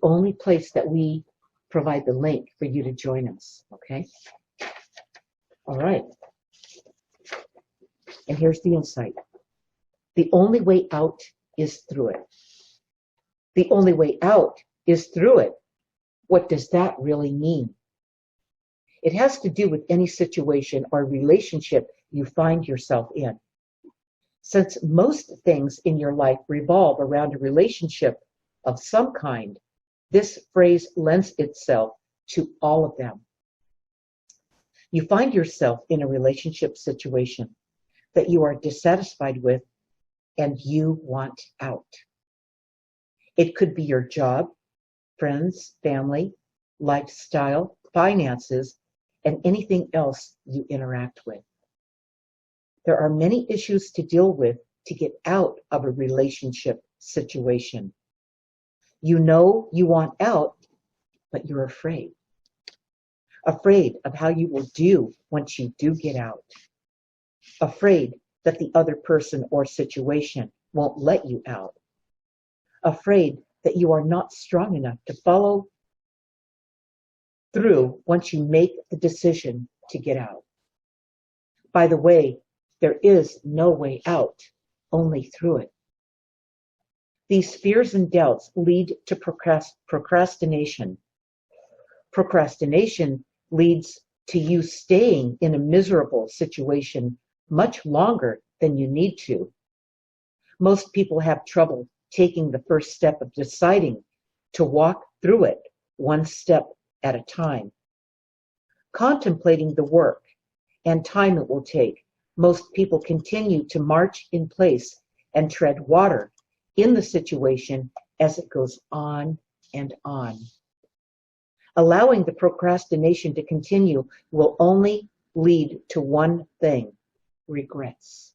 only place that we provide the link for you to join us, okay? All right. And here's the insight. The only way out is through it. The only way out is through it. What does that really mean? It has to do with any situation or relationship you find yourself in. Since most things in your life revolve around a relationship of some kind, this phrase lends itself to all of them. You find yourself in a relationship situation that you are dissatisfied with and you want out. It could be your job, friends, family, lifestyle, finances, and anything else you interact with. There are many issues to deal with to get out of a relationship situation. You know you want out, but you're afraid. Afraid of how you will do once you do get out. Afraid that the other person or situation won't let you out. Afraid that you are not strong enough to follow through once you make the decision to get out. By the way, there is no way out, only through it. These fears and doubts lead to procrastination. Procrastination leads to you staying in a miserable situation much longer than you need to. Most people have trouble taking the first step of deciding to walk through it one step at a time. Contemplating the work and time it will take, most people continue to march in place and tread water in the situation as it goes on and on. Allowing the procrastination to continue will only lead to one thing: regrets.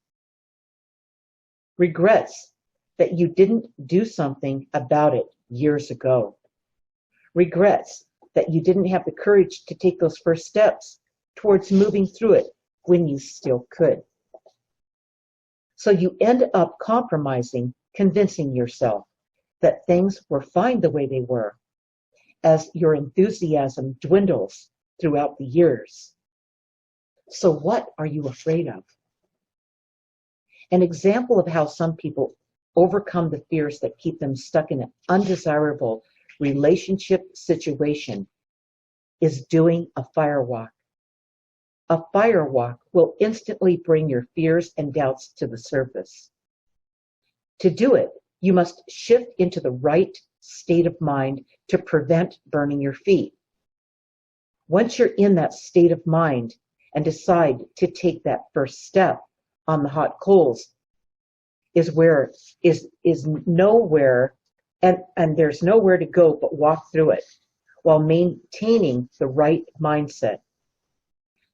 Regrets that you didn't do something about it years ago. Regrets that you didn't have the courage to take those first steps towards moving through it when you still could. So you end up compromising, convincing yourself that things were fine the way they were, as your enthusiasm dwindles throughout the years. So what are you afraid of? An example of how some people overcome the fears that keep them stuck in an undesirable relationship situation is doing a fire walk. A fire walk will instantly bring your fears and doubts to the surface. To do it, you must shift into the right state of mind to prevent burning your feet. Once you're in that state of mind and decide to take that first step on the hot coals, is nowhere, and there's nowhere to go but walk through it while maintaining the right mindset.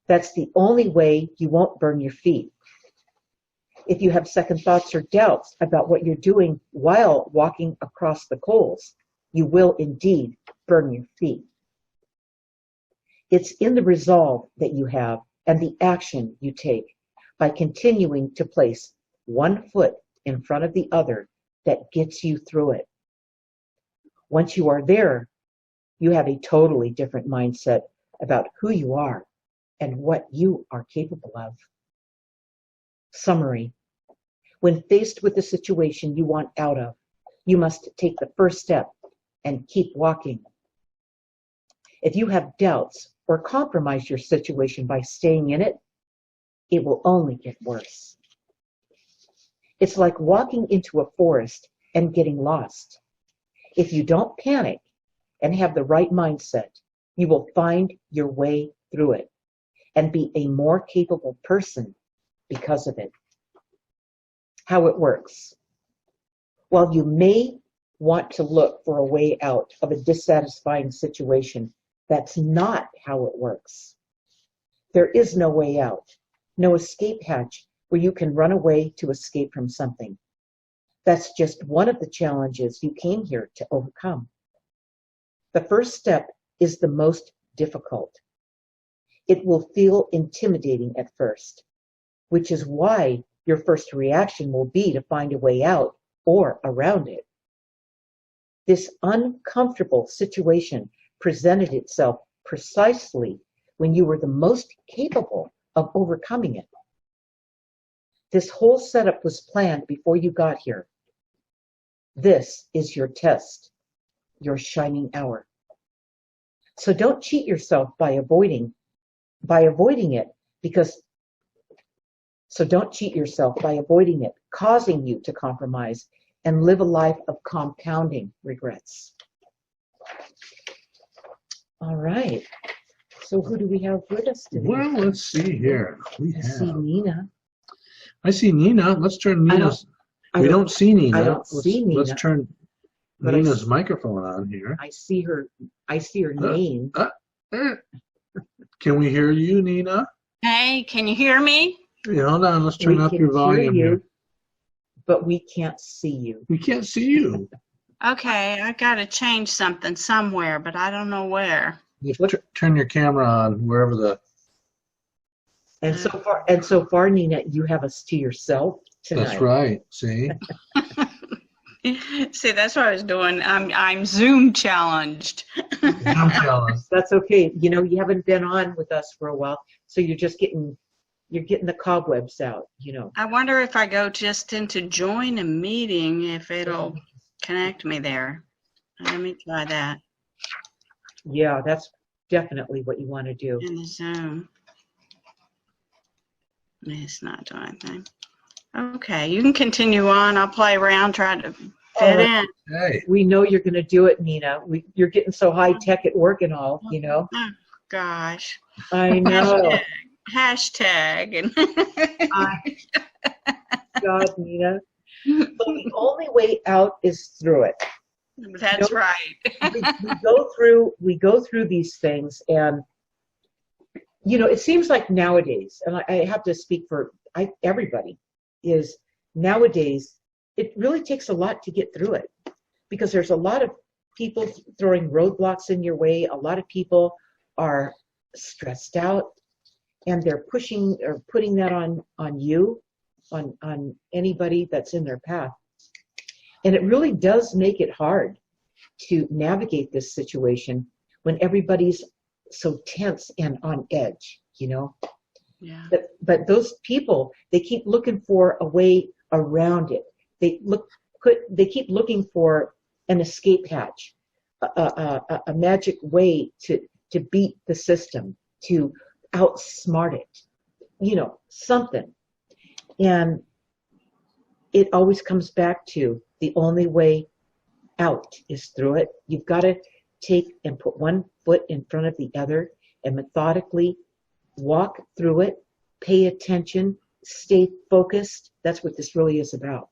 That's the only way you won't burn your feet. If you have second thoughts or doubts about what you're doing while walking across the coals, you will indeed burn your feet. It's in the resolve that you have and the action you take by continuing to place one foot in front of the other that gets you through it. Once you are there, you have a totally different mindset about who you are and what you are capable of. Summary. When faced with a situation you want out of, you must take the first step and keep walking. If you have doubts or compromise your situation by staying in it, it will only get worse. It's like walking into a forest and getting lost. If you don't panic and have the right mindset, you will find your way through it and be a more capable person because of it. How it works. While you may want to look for a way out of a dissatisfying situation, that's not how it works. There is no way out, no escape hatch where you can run away to escape from something. That's just one of the challenges you came here to overcome. The first step is the most difficult. It will feel intimidating at first, which is why your first reaction will be to find a way out or around it. This uncomfortable situation presented itself precisely when you were the most capable of overcoming it. This whole setup was planned before you got here. This is your test, your shining hour. So don't cheat yourself by avoiding it, causing you to compromise and live a life of compounding regrets. All right. So who do we have with us today? Well, let's see here. I see Nina. I see Nina. Let's turn Nina's. We don't see Nina. I don't see Nina. Let's turn Nina's microphone on here. I see her name. Can we hear you, Nina? Hey, can you hear me? Yeah, hold on. Let's turn up your volume here. But we can't see you. We can't see you. Okay, I got to change something somewhere, but I don't know where. Just turn your camera on wherever the. And so far, Nina, you have us to yourself tonight. That's right. See. See, that's what I was doing. I'm Zoom challenged. I'm jealous. That's okay. You know, you haven't been on with us for a while, so you're getting the cobwebs out. You know. I wonder if I go just into join a meeting, if it'll connect me there. Let me try that. Yeah, that's definitely what you want to do. In the Zoom. It's not doing anything. Okay, you can continue on. I'll play around, try to fit in. Hey. We know you're going to do it, Nina. You're getting so high tech at work and all, you know. Oh, gosh. I know. Hashtag. God, Nina. But the only way out is through it. That's right. we go through these things, and you know, it seems like nowadays, and I have to speak for everybody, is nowadays it really takes a lot to get through it, because there's a lot of people throwing roadblocks in your way. A lot of people are stressed out, and they're pushing or putting that on you, on anybody that's in their path. And it really does make it hard to navigate this situation when everybody's so tense and on edge, you know. Yeah. But those people, they keep looking for a way around it. They keep looking for an escape hatch, a magic way to beat the system, to outsmart it, you know, something. And it always comes back to the only way out is through it. You've got to take and put one foot in front of the other and methodically walk through it, pay attention, stay focused. That's what this really is about.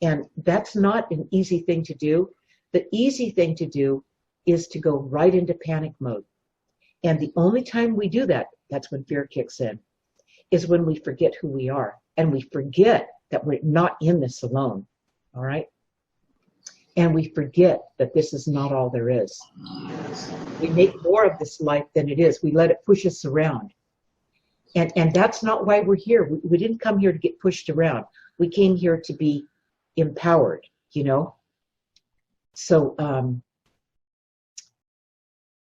And that's not an easy thing to do. The easy thing to do is to go right into panic mode. And the only time we do that, that's when fear kicks in, is when we forget who we are. And we forget that we're not in this alone. All right? And we forget that this is not all there is. We make more of this life than it is. We let it push us around. And that's not why we're here. We didn't come here to get pushed around. We came here to be empowered, you know? So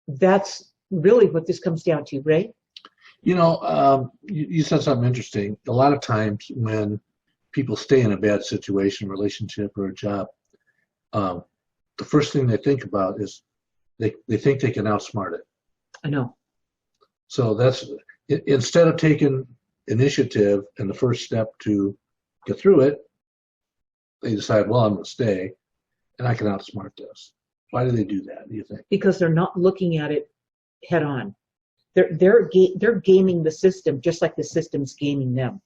that's really what this comes down to, Ray. You know, you said something interesting. A lot of times when people stay in a bad situation, relationship, or a job, the first thing they think about is they think they can outsmart it. I know. So that's, instead of taking initiative and the first step to get through it, they decide, well, I'm going to stay and I can outsmart this. Why do they do that, do you think? Because they're not looking at it head on. They're gaming the system just like the system's gaming them.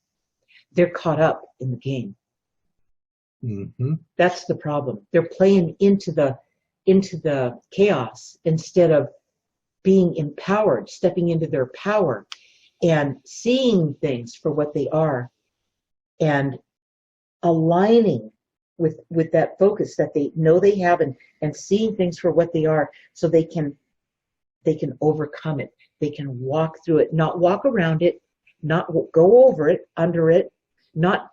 They're caught up in the game. Mm-hmm. That's the problem. They're playing into the chaos instead of being empowered, stepping into their power and seeing things for what they are and aligning with that focus that they know they have and seeing things for what they are, so they can overcome it. They can walk through it, not walk around it, not go over it, under it, not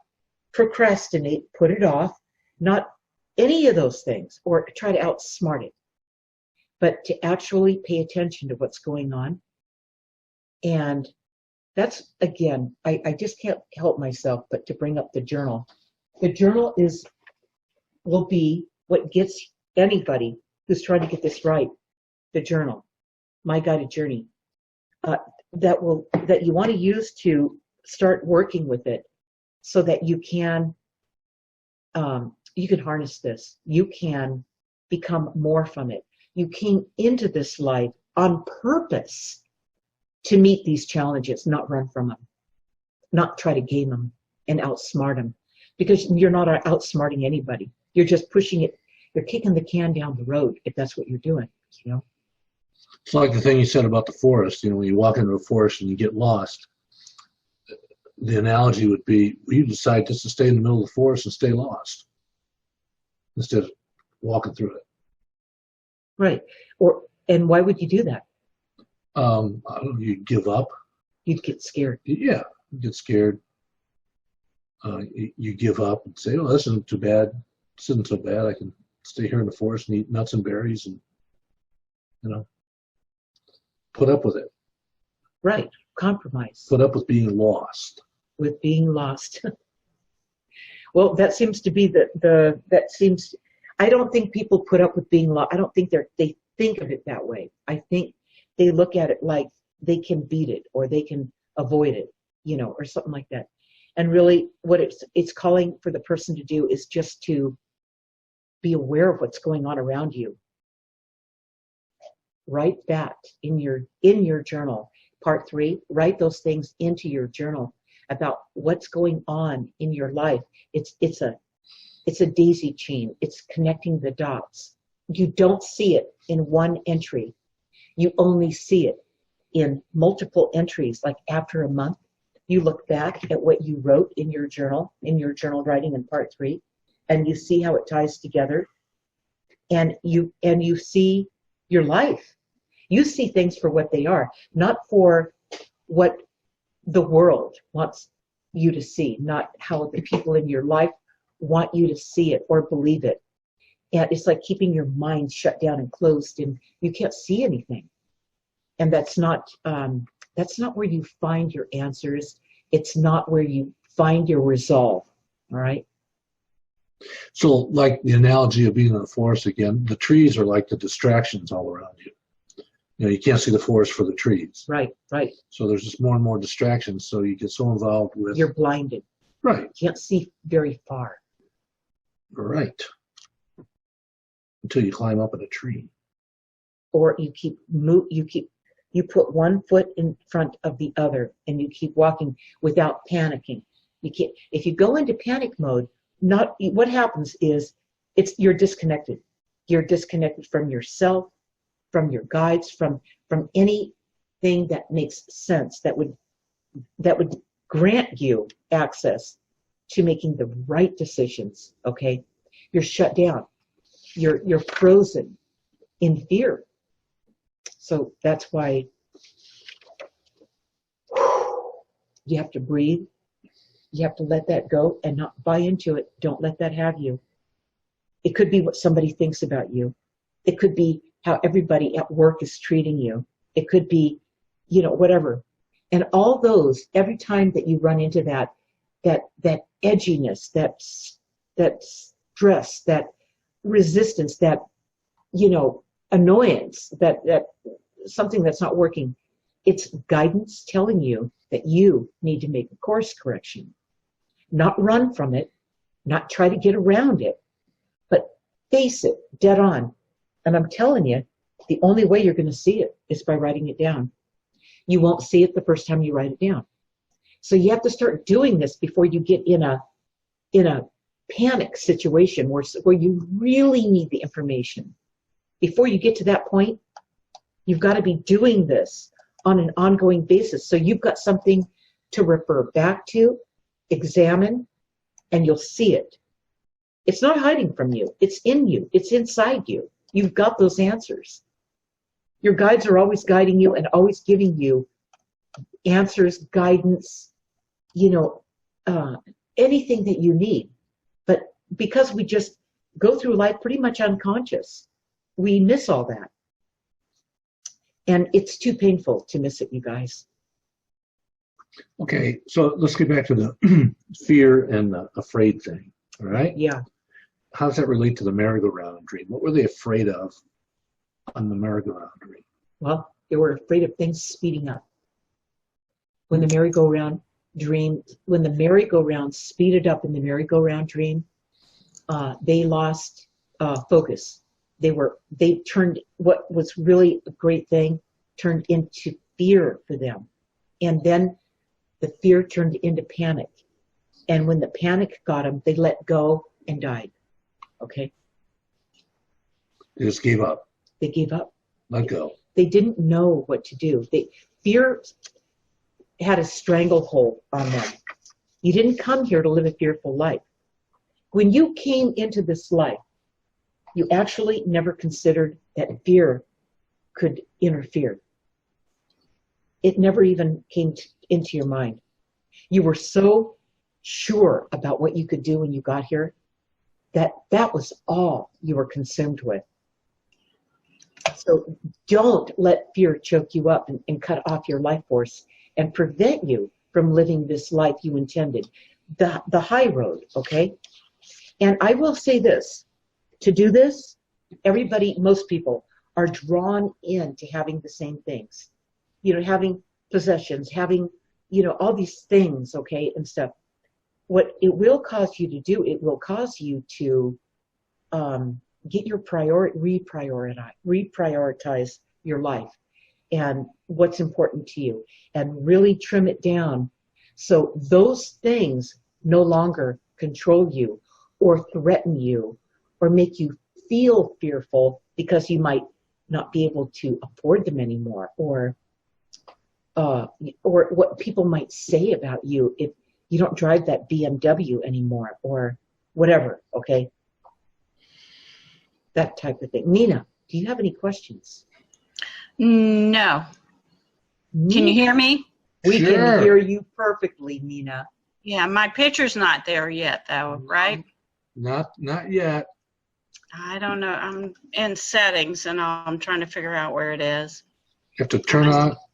procrastinate, put it off, not any of those things, or try to outsmart it, but to actually pay attention to what's going on. And that's, again, I just can't help myself but to bring up the journal. The journal will be what gets anybody who's trying to get this right. The journal, my guided journey, that you want to use to start working with it, so that you can harness this. You can become more from it. You came into this life on purpose to meet these challenges, not run from them, not try to game them and outsmart them, because you're not outsmarting anybody. You're just pushing it. You're kicking the can down the road if that's what you're doing, you know. It's like the thing you said about the forest. You know, when you walk into a forest and you get lost, the analogy would be, you decide just to stay in the middle of the forest and stay lost instead of walking through it. Right. And why would you do that? I don't know, you give up. You'd get scared. Yeah, you get scared. You give up and say, oh, this isn't too bad. This isn't so bad. I can stay here in the forest and eat nuts and berries and, you know, put up with it. Right. Compromise. Put up with being lost. With being lost. Well, that seems to be I don't think people put up with being lost. I don't think they think of it that way. I think they look at it like they can beat it or they can avoid it, you know, or something like that. And really what it's calling for the person to do is just to be aware of what's going on around you. Write that in your journal. Part 3, write those things into your journal about what's going on in your life. It's a daisy chain. It's connecting the dots. You don't see it in one entry. You only see it in multiple entries. Like after a month, you look back at what you wrote in your journal writing in part 3, and you see how it ties together. And you see your life. You see things for what they are, not for what the world wants you to see, not how the people in your life want you to see it or believe it. And it's like keeping your mind shut down and closed, and you can't see anything. And that's not where you find your answers. It's not where you find your resolve. All right. So, like the analogy of being in the forest again, the trees are like the distractions all around you. You know, you can't see the forest for the trees. Right, right. So there's just more and more distractions. So you get so involved with. You're blinded. Right. You can't see very far. Right. Until you climb up in a tree. Or you put one foot in front of the other and you keep walking without panicking. You can't. If you go into panic mode, what happens is you're disconnected. You're disconnected from yourself, from your guides, from anything that makes sense, that would grant you access to making the right decisions. Okay, you're shut down. You're frozen in fear. So that's why you have to breathe. You have to let that go and not buy into it. Don't let that have you. It could be what somebody thinks about you. It could be how everybody at work is treating you. It could be, whatever. And all those, every time that you run into that edginess, that stress, that resistance, that, annoyance, that something that's not working, it's guidance telling you that you need to make a course correction. Not run from it, not try to get around it, but face it dead on. And I'm telling you, the only way you're going to see it is by writing it down. You won't see it the first time you write it down. So you have to start doing this before you get in a panic situation where you really need the information. Before you get to that point, you've got to be doing this on an ongoing basis. So you've got something to refer back to, examine, and you'll see it. It's not hiding from you. It's in you. It's inside you. You've got those answers. Your guides are always guiding you and always giving you answers, guidance, anything that you need. But because we just go through life pretty much unconscious. We miss all that. And it's too painful to miss it, you guys. Okay, so let's get back to the fear and the afraid thing, all right? Yeah. How does that relate to the merry-go-round dream? What were they afraid of on the merry-go-round dream? Well, they were afraid of things speeding up. When the merry-go-round speeded up in the merry-go-round dream, they lost focus. They turned what was really a great thing turned into fear for them. And then the fear turned into panic. And when the panic got them, they let go and died. Okay? They just gave up. They gave up. Let go. They didn't know what to do. Fear had a stranglehold on them. You didn't come here to live a fearful life. When you came into this life, you actually never considered that fear could interfere. It never even came into your mind. You were so sure about what you could do when you got here that was all you were consumed with. So don't let fear choke you up and cut off your life force and prevent you from living this life you intended, the high road, okay? And I will say this, to do this, most people are drawn into having the same things. Having possessions, having, all these things, okay, and stuff. What it will cause you to do, it will cause you to get your reprioritize your life and what's important to you and really trim it down so those things no longer control you or threaten you or make you feel fearful because you might not be able to afford them anymore or what people might say about you if you don't drive that BMW anymore or whatever, okay? That type of thing. Nina, do you have any questions? No. Can you hear me? We Sure. can hear you perfectly, Nina. Yeah, my picture's not there yet, though, right? Not yet. I don't know. I'm in settings, and I'm trying to figure out where it is. You have to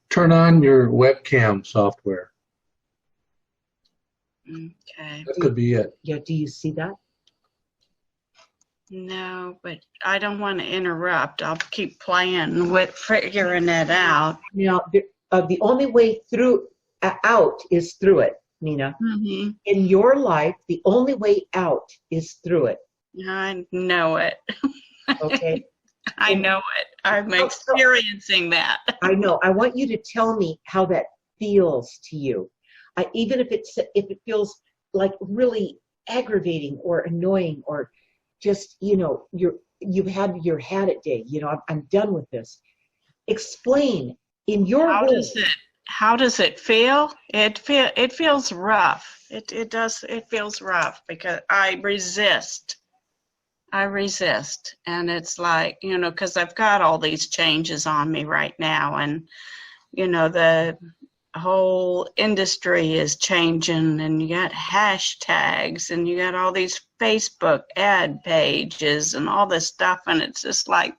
turn on your webcam software. Okay. That could be it. Yeah, do you see that? No, but I don't want to interrupt. I'll keep playing with figuring it out. Now, the only way out is through it, Nina. Mm-hmm. In your life, the only way out is through it, I know it. okay? I know it. I'm experiencing that. I know. I want you to tell me how that feels to you. Even if it feels like really aggravating or annoying or just, you've had your had it day. I'm done with this. Explain in your words. How does it feel? It feels rough. It feels rough because I resist, and it's like, because I've got all these changes on me right now, and the whole industry is changing, and you got hashtags, and you got all these Facebook ad pages and all this stuff, and it's just like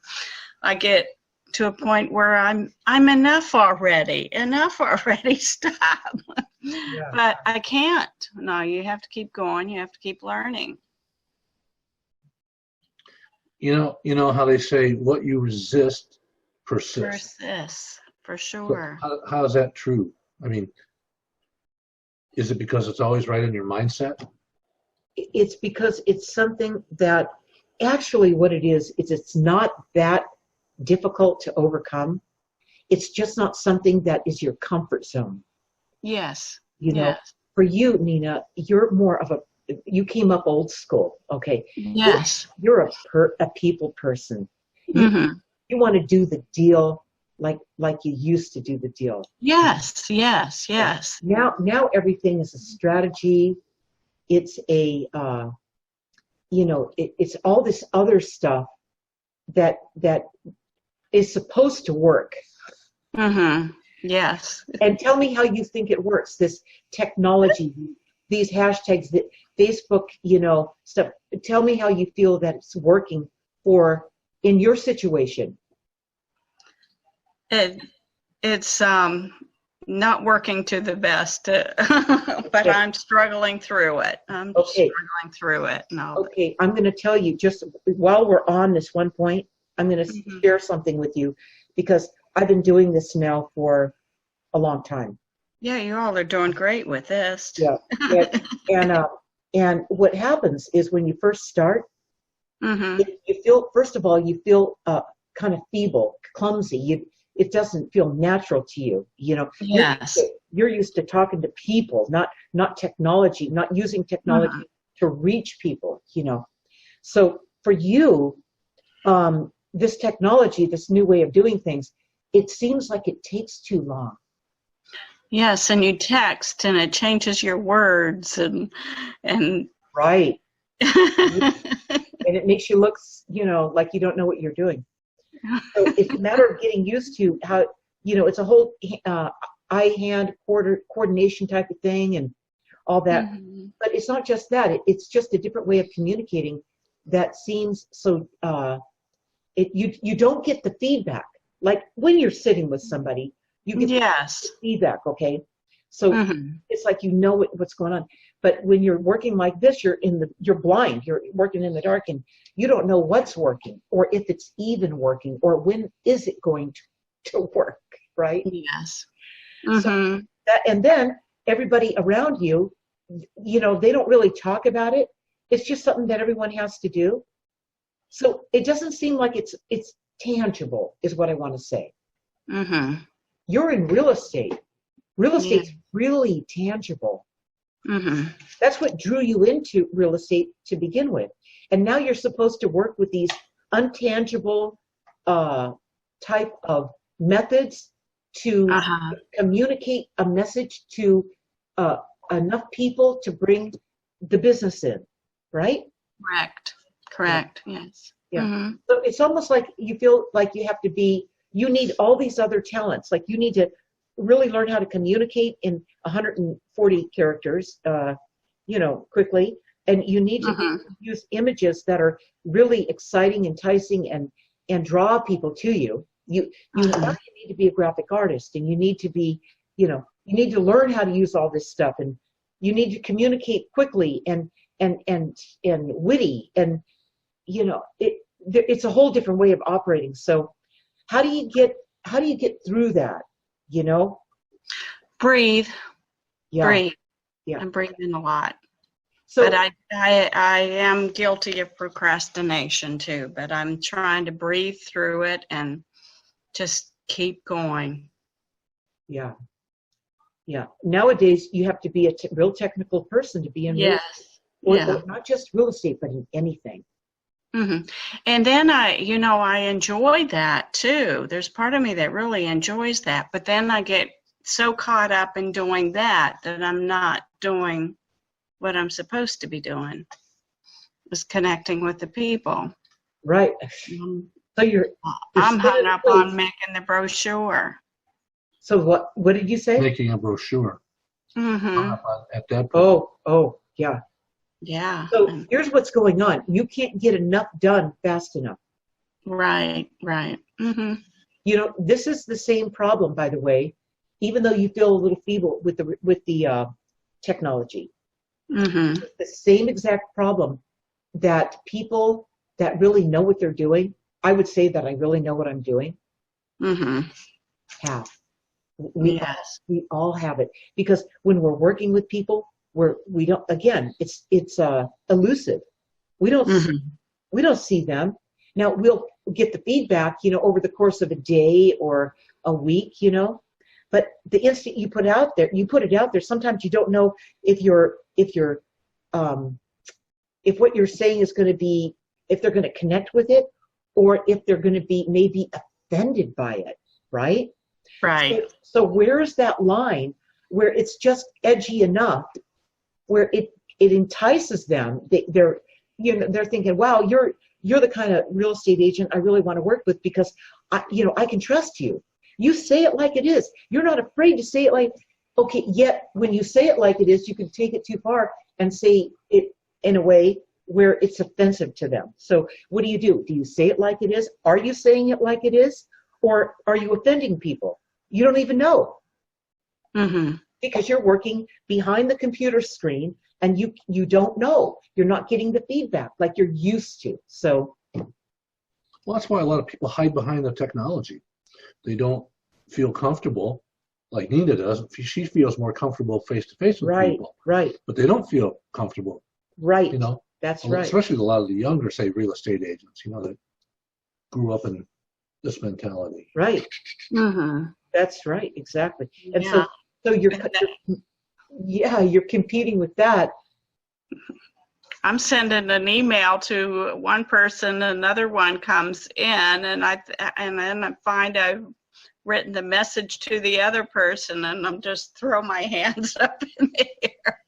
I get to a point where I'm enough already, stop. Yeah. But I can't. No, you have to keep going. You have to keep learning. You know how they say what you resist persists. Persist, for So sure. how is that true? I mean, is it because it's always right in your mindset? It's because it's something that actually what it is it's not that difficult to overcome. It's just not something that is your comfort zone. Yes. Yes. For you, Nina, you're more of you came up old school, okay? Yes. You're a people person. Mm-hmm. You want to do the deal like you used to do the deal. Yes. Now everything is a strategy. It's it's all this other stuff that is supposed to work. Mm-hmm. Yes. And tell me how you think it works. This technology, these hashtags, Facebook, stuff. Tell me how you feel that it's working in your situation. It's not working to the best, but I'm struggling through it. Struggling through it. No. Okay, I'm going to tell you, just while we're on this one point, I'm going to share something with you, because I've been doing this now for a long time. Yeah, you all are doing great with this. Yeah. And what happens is when you first start, you feel, first of all, you feel kind of feeble, clumsy. It doesn't feel natural to you. Yes. You're used to talking to people, not technology, not using technology to reach people. So for you, this technology, this new way of doing things, it seems like it takes too long. Yes, and you text and it changes your words and right. And it makes you look, like you don't know what you're doing. So it's a matter of getting used to how, it's a whole eye-hand coordination type of thing and all that. But it's not just that. It's just a different way of communicating that seems so, you don't get the feedback. Like when you're sitting with somebody, you get the feedback, okay? So it's like what's going on. But when you're working like this, you're blind. You're working in the dark, and you don't know what's working, or if it's even working, or when is it going to work, right? Yes. So and then everybody around you, they don't really talk about it. It's just something that everyone has to do. So it doesn't seem like it's tangible, is what I want to say. You're in real estate. Real estate's really tangible. That's what drew you into real estate to begin with. And now you're supposed to work with these untangible type of methods to communicate a message to enough people to bring the business in, right? Correct. Yes. Yeah. So it's almost like you feel like you need all these other talents. Like you need to really learn how to communicate in 140 characters, quickly. And you need to use images that are really exciting, enticing, and draw people to you. You need to be a graphic artist, and you need to be, you need to learn how to use all this stuff, and you need to communicate quickly and witty, and it's a whole different way of operating. So how do you get through that? Breathe. Yeah. I'm breathing a lot. So, but I am guilty of procrastination too, but I'm trying to breathe through it and just keep going. Yeah. Nowadays, you have to be a real technical person to be in real estate. Or not just real estate, but in anything. And then I enjoy that too. There's part of me that really enjoys that, but then I get so caught up in doing that I'm not doing what I'm supposed to be doing, is connecting with the people. Right. So I'm hung up on making the brochure. So what did you say? Making a brochure. At that point. Oh, yeah. Yeah. So here's what's going on. You can't get enough done fast enough. Right. This is the same problem, by the way, even though you feel a little feeble with the technology. It's the same exact problem that people that really know what they're doing, I would say that I really know what I'm doing, have. We all have it, because when we're working with people, we don't, again, it's elusive. We don't see them. Now we'll get the feedback, over the course of a day or a week, but the instant you put it out there, sometimes you don't know if what you're saying is going to be, if they're going to connect with it, or if they're going to be maybe offended by it, right? Right. So where's that line where it's just edgy enough, where it entices them? They're thinking, wow, you're the kind of real estate agent I really want to work with, because I can trust you. You say it like it is. You're not afraid to say it like, Okay, yet when you say it like it is, you can take it too far and say it in a way where it's offensive to them. So what do? Do you say it like it is? Are you saying it like it is? Or are you offending people? You don't even know. Mm-hmm. Because you're working behind the computer screen and you don't know. You're not getting the feedback like you're used to. So, well, that's why a lot of people hide behind the technology. They don't feel comfortable like Nina does. She feels more comfortable face to face with people. Right. But they don't feel comfortable. Right. You know, that's right. Especially a lot of the younger, say, real estate agents. You know, that grew up in this mentality. Right. Mm-hmm. That's right. Exactly. And Yeah. so you're competing with that. I'm sending an email to one person, another one comes in, and then I find I've written the message to the other person, and I'm just throw my hands up in the air.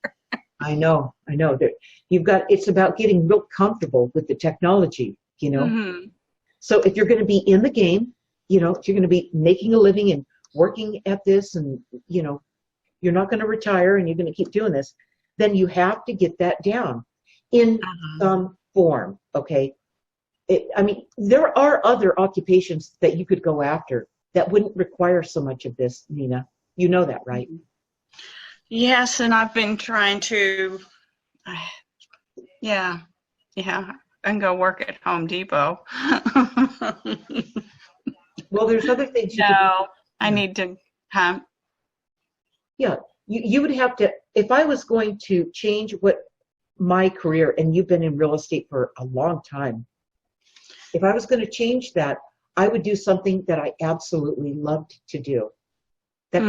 I know. It's about getting real comfortable with the technology, you know. Mm-hmm. So if you're going to be in the game, you know, if you're going to be making a living and working at this, and you know, you're not going to retire and you're going to keep doing this, then you have to get that down in some form, okay? There are other occupations that you could go after that wouldn't require so much of this, Nina. You know that, right? Yes, and I've been trying to, yeah, and go work at Home Depot. Well, there's other things you No, I need to, Yeah, you would have to, if I was going to change my career, and you've been in real estate for a long time, if I was going to change that, I would do something that I absolutely loved to do, that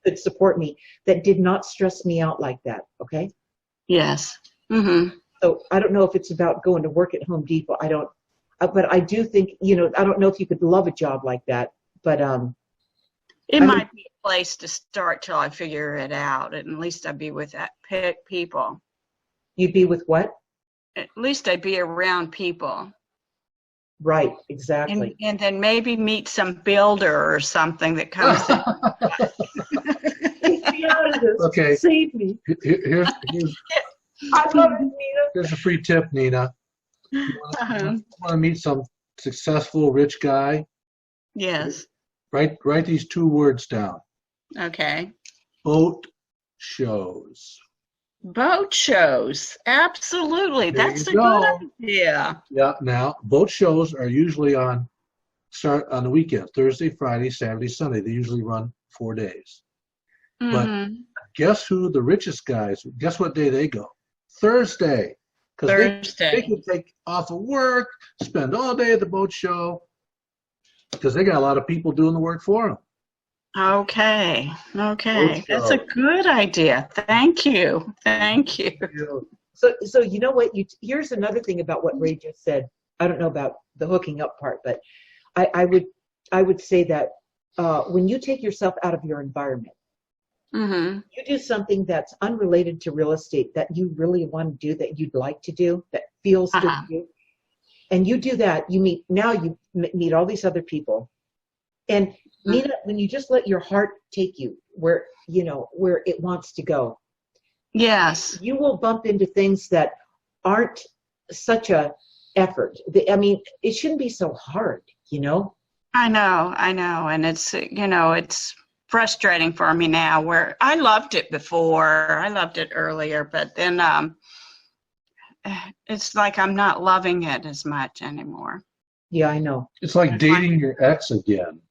could support me, that did not stress me out like that, okay? Yes. Mm-hmm. So I don't know if it's about going to work at Home Depot. But I do think, you know, I don't know if you could love a job like that, but it might be a place to start till I figure it out, and at least I'd be with that people. You'd be with what? At least I'd be around people. Right, exactly. And then maybe meet some builder or something that comes in. Okay. Save me. Here's I love it, Nina. Here's a free tip, Nina. You want to meet some successful rich guy? Yes. Write these 2 words down. Okay. Boat shows. Boat shows. Absolutely. That's a good idea. Yeah. Now, boat shows are usually start on the weekend, Thursday, Friday, Saturday, Sunday. They usually run 4 days. Mm-hmm. But guess who the richest guys? Guess what day they go? Thursday. Because they can take off of work, spend all day at the boat show, because they got a lot of people doing the work for them. Okay. That's a good idea. Thank you. So you know what? Here's another thing about what Ray just said. I don't know about the hooking up part, but I would say that when you take yourself out of your environment, you do something that's unrelated to real estate that you really want to do, that you'd like to do, that feels good to you, and you do that, you meet all these other people. And Nina, when you just let your heart take you where it wants to go, yes, you will bump into things that aren't such a effort. It shouldn't be so hard, you know? I know. And it's, it's frustrating for me now, where I loved it before. I loved it earlier, but then it's like I'm not loving it as much anymore. Yeah, I know. It's like dating your ex again.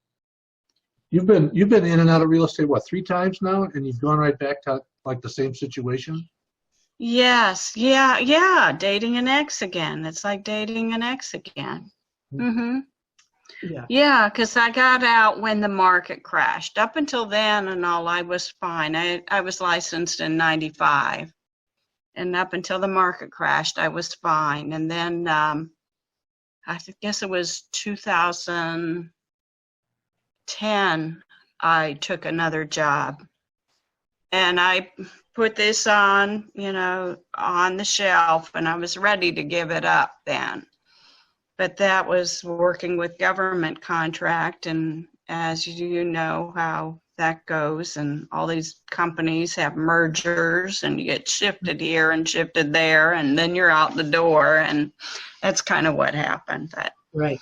You've been in and out of real estate, 3 times now, and you've gone right back to like the same situation? Yes. Yeah. Dating an ex again. It's like dating an ex again. Mm-hmm. Yeah, because I got out when the market crashed. Up until then and all, I was fine. I was licensed in 95. And up until the market crashed, I was fine. And then I guess it was 2010, I took another job. And I put this on, on the shelf, and I was ready to give it up then. But that was working with government contract, and as you know how that goes, and all these companies have mergers, and you get shifted here and shifted there, and then you're out the door, and that's kind of what happened. But Right.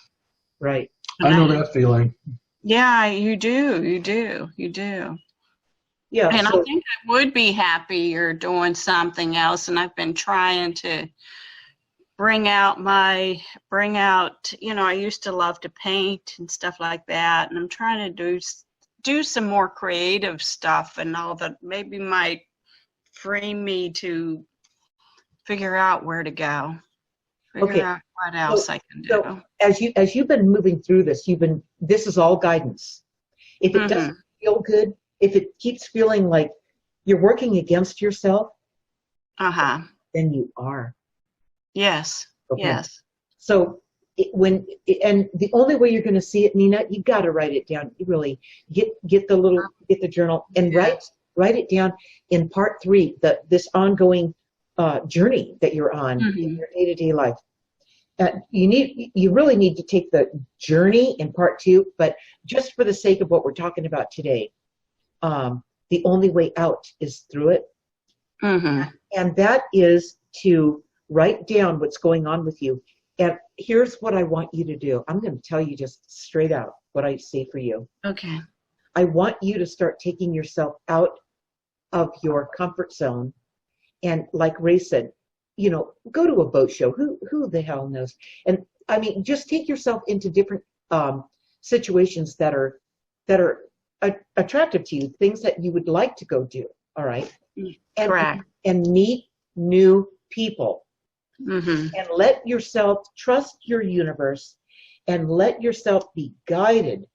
Right. I know that feeling. yeah, you do. Yeah. And So, I think I would be happier doing something else, and I've been trying to bring out, I used to love to paint and stuff like that, and I'm trying to do some more creative stuff, and all that maybe might free me to figure out where to go, figure out what else I can do. So as you've been moving through this, this is all guidance. If it doesn't feel good, if it keeps feeling like you're working against yourself, then you are. Yes. Okay. Yes. So and the only way you're going to see it, Nina, you got to write it down. You really get the journal and write it down in part 3, this ongoing journey that you're on in your day-to-day life. You really need to take the journey in part 2, but just for the sake of what we're talking about today, the only way out is through it. And that is to write down what's going on with you. And here's what I want you to do. I'm going to tell you just straight out what I say for you. Okay. I want you to start taking yourself out of your comfort zone. And like Ray said, go to a boat show. Who the hell knows? And I mean, just take yourself into different situations that are attractive to you, things that you would like to go do. All right. Correct. And meet new people. And let yourself trust your universe and let yourself be guided,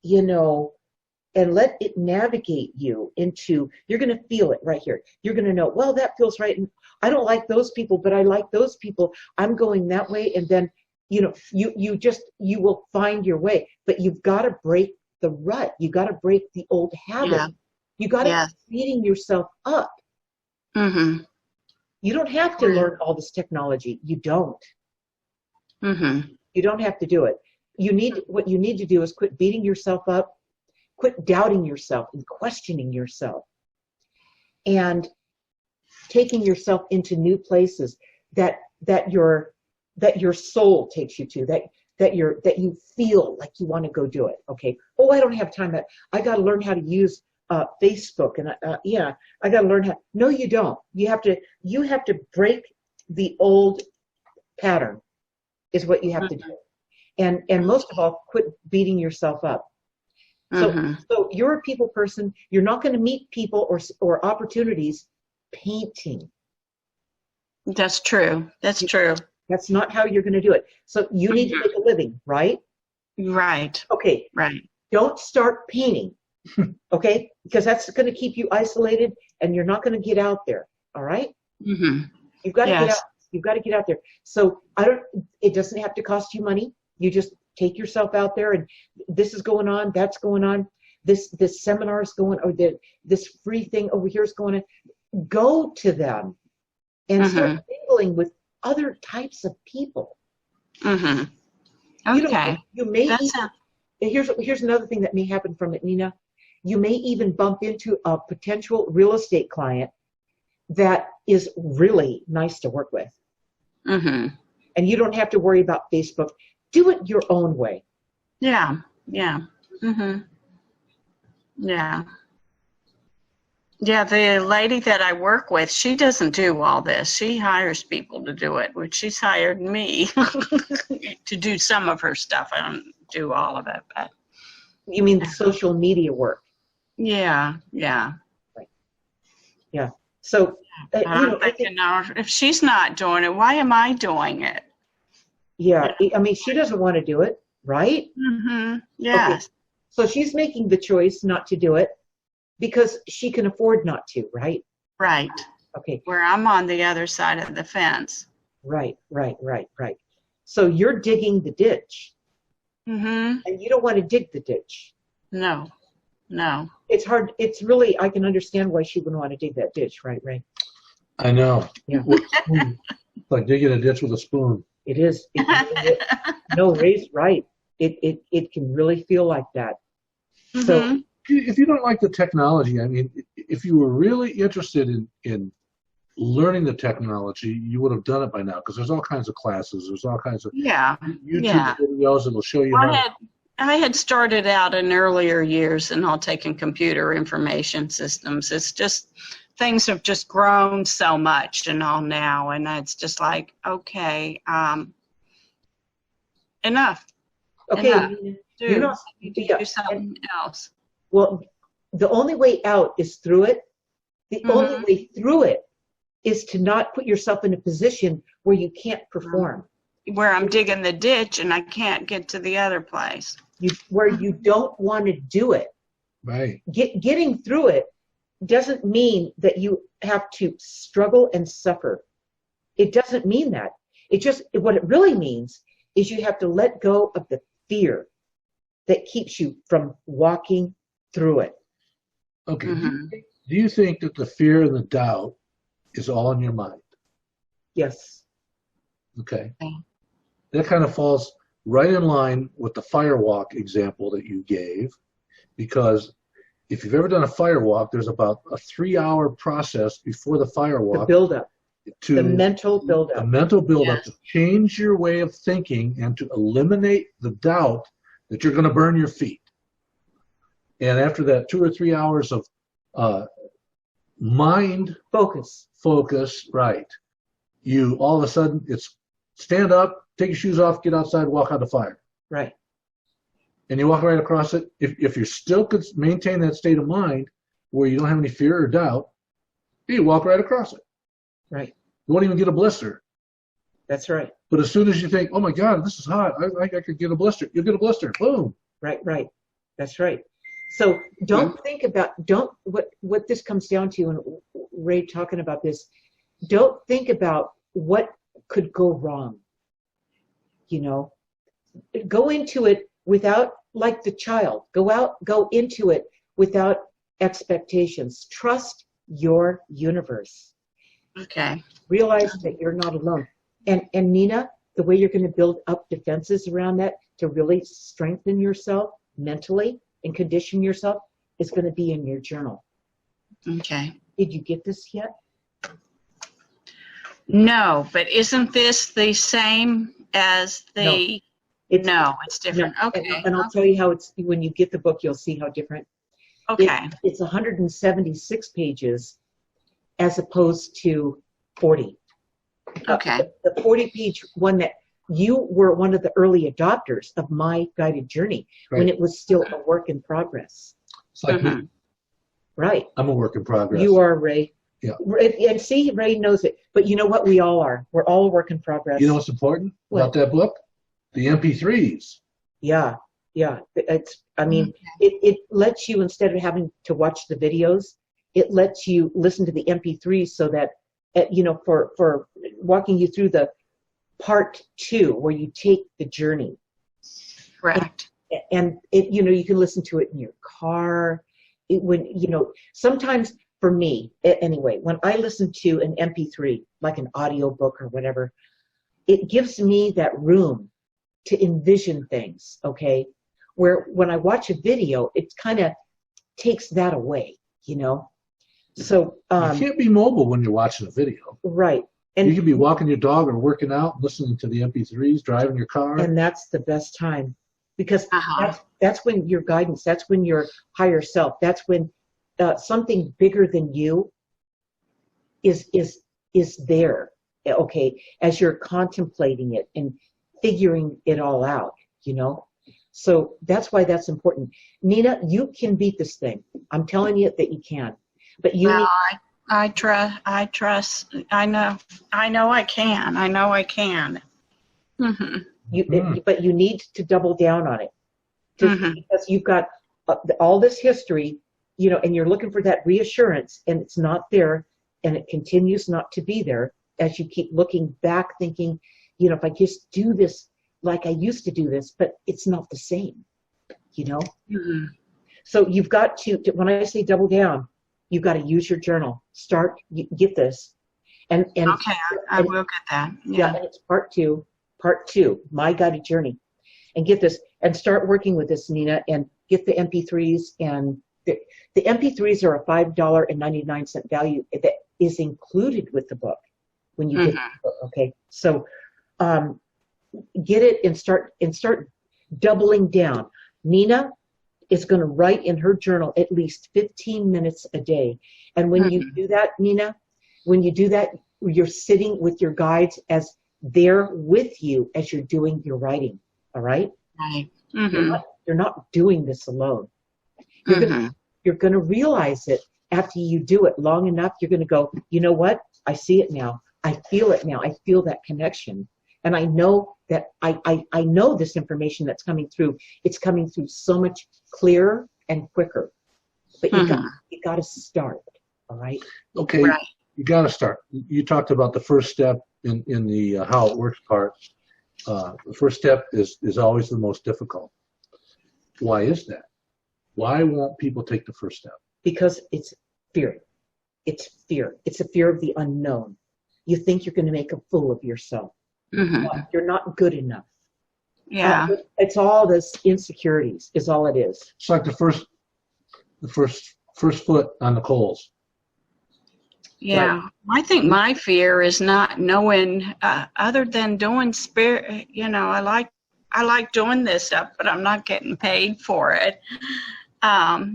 and let it navigate you into, you're going to feel it right here. You're going to know, well, that feels right. And I don't like those people, but I like those people. I'm going that way. And then, you will find your way, but you've got to break the rut. You got to break the old habit. Yeah. You got to keep beating yourself up. You don't have to learn all this technology. You don't. You don't have to do it. What you need to do is quit beating yourself up, quit doubting yourself and questioning yourself, and taking yourself into new places that your soul takes you to, that you feel like you want to go do it. Okay. Oh, I don't have time. I got to learn how to use Facebook, and I got to learn how. No, you don't. You have to break the old pattern, is what you have to do, and most of all, quit beating yourself up. So you're a people person. You're not going to meet people or opportunities painting. That's true. That's true. That's not how you're going to do it. So you need to make a living, right? Right. Okay. Right. Don't start painting. Okay, because that's going to keep you isolated, and you're not going to get out there. All right. You've got to get out. You've got to get out there. So it doesn't have to cost you money. You just take yourself out there, and this is going on, that's going on, this seminar is going, or this free thing over here is going on. Go to them and start mingling with other types of people. Okay. You may here's another thing that may happen from it, Nina. You may even bump into a potential real estate client that is really nice to work with. And you don't have to worry about Facebook. Do it your own way. Yeah. Yeah, the lady that I work with, she doesn't do all this. She hires people to do it, which she's hired me to do some of her stuff. I don't do all of it, but. You mean the social media work? Yeah. Right. Yeah. So, I'm thinking, now, if she's not doing it, why am I doing it? Yeah, I mean, she doesn't want to do it, right? Yes. Okay. So she's making the choice not to do it because she can afford not to, right? Right. Okay. Where I'm on the other side of the fence. Right. So you're digging the ditch. And you don't want to dig the ditch. No. It's hard. It's really, I can understand why she wouldn't want to dig that ditch, right, Ray? I know. Yeah. Like digging a ditch with a spoon. It is. No, Ray's right. It can really feel like that. So if you don't like the technology, I mean, if you were really interested in learning the technology, you would have done it by now, because there's all kinds of classes. There's all kinds of Yeah. YouTube Yeah. videos that will show you how. I had started out in earlier years and all taking computer information systems. It's just things have just grown so much and all now, and it's just like, okay, enough. Okay, Enough. you're not, You need to do something else. well, the only way out is through it. The only way through it is to not put yourself in a position where you can't perform. Where I'm digging the ditch and I can't get to the other place. Where you don't want to do it. Right. Getting through it doesn't mean that you have to struggle and suffer. It doesn't mean that. What it really means is you have to let go of the fear that keeps you from walking through it. Okay. Do you think that the fear and the doubt is all in your mind? Yes. Okay. That kind of falls right in line with the firewalk example that you gave, because if you've ever done a firewalk, there's about a 3-hour process before the firewalk. The buildup. To the mental buildup. A mental buildup to change your way of thinking and to eliminate the doubt that you're going to burn your feet. And after that 2 or 3 hours of mind focus, right, you all of a sudden it's stand up, take your shoes off, get outside, walk out the fire. Right. And you walk right across it. If you still could maintain that state of mind where you don't have any fear or doubt, you walk right across it. Right. You won't even get a blister. That's right. But as soon as you think, oh my God, this is hot, I could get a blister, you'll get a blister. Boom. Right. That's right. So think about, what this comes down to, and Ray talking about this, don't think about what could go wrong. Go into it without, like the child, go into it without expectations. Trust your universe. Okay. Realize that you're not alone. And Nina, the way you're going to build up defenses around that to really strengthen yourself mentally and condition yourself is going to be in your journal. Okay. Did you get this yet? No, but isn't this the same as the... No, it's different. No. Okay. And I'll tell you how it's, when you get the book, you'll see how different. Okay. It's 176 pages as opposed to 40. Okay. The 40-page one that you were one of the early adopters of my guided journey when it was still a work in progress. It's like me. Right. I'm a work in progress. You are, Ray. Yeah. And see, Ray knows it. But you know what? We all are. We're all a work in progress. You know what's important about that book? The MP3s. Yeah. It lets you, instead of having to watch the videos, it lets you listen to the MP3s so that, for walking you through the part 2 where you take the journey. Correct. And you can listen to it in your car. Sometimes for me, anyway, when I listen to an MP3, like an audio book or whatever, it gives me that room to envision things, okay? Where when I watch a video, it kind of takes that away, So you can't be mobile when you're watching a video. Right. And you could be walking your dog or working out, listening to the MP3s, driving your car. And that's the best time, because that's when your guidance, that's when your higher self, that's when something bigger than you is there, okay, as you're contemplating it and figuring it all out, So that's why that's important. Nina, you can beat this thing. I'm telling you that you can. But I trust. I know I can. But you need to double down on it, because you've got all this history, and you're looking for that reassurance, and it's not there, and it continues not to be there as you keep looking back, thinking, if I just do this like I used to do this, but it's not the same, So you've got to, when I say double down, you've got to use your journal. Get this. And okay, I will get that. Yeah. And it's part two, my guided journey. And get this, and start working with this, Nina, and get the MP3s and The MP3s are a $5.99 value that is included with the book when you get the book. Okay, so get it and start doubling down. Nina is going to write in her journal at least 15 minutes a day. And when you do that, Nina, when you do that, you're sitting with your guides as they're with you as you're doing your writing. All right? Right. You're not doing this alone. You're going to realize it after you do it long enough. You're going to go, you know what? I see it now. I feel it now. I feel that connection. And I know that I know this information that's coming through. It's coming through so much clearer and quicker. But you got to start. All right. Okay. Right. You got to start. You talked about the first step in the how it works part. The first step is always the most difficult. Why is that? Why won't people take the first step? Because it's fear. It's fear. It's a fear of the unknown. You think you're going to make a fool of yourself. You're not good enough. Yeah. It's all this insecurities is all it is. It's like the first foot on the coals. Yeah. Right. I think my fear is not knowing, other than doing spirit, I like doing this stuff, but I'm not getting paid for it. But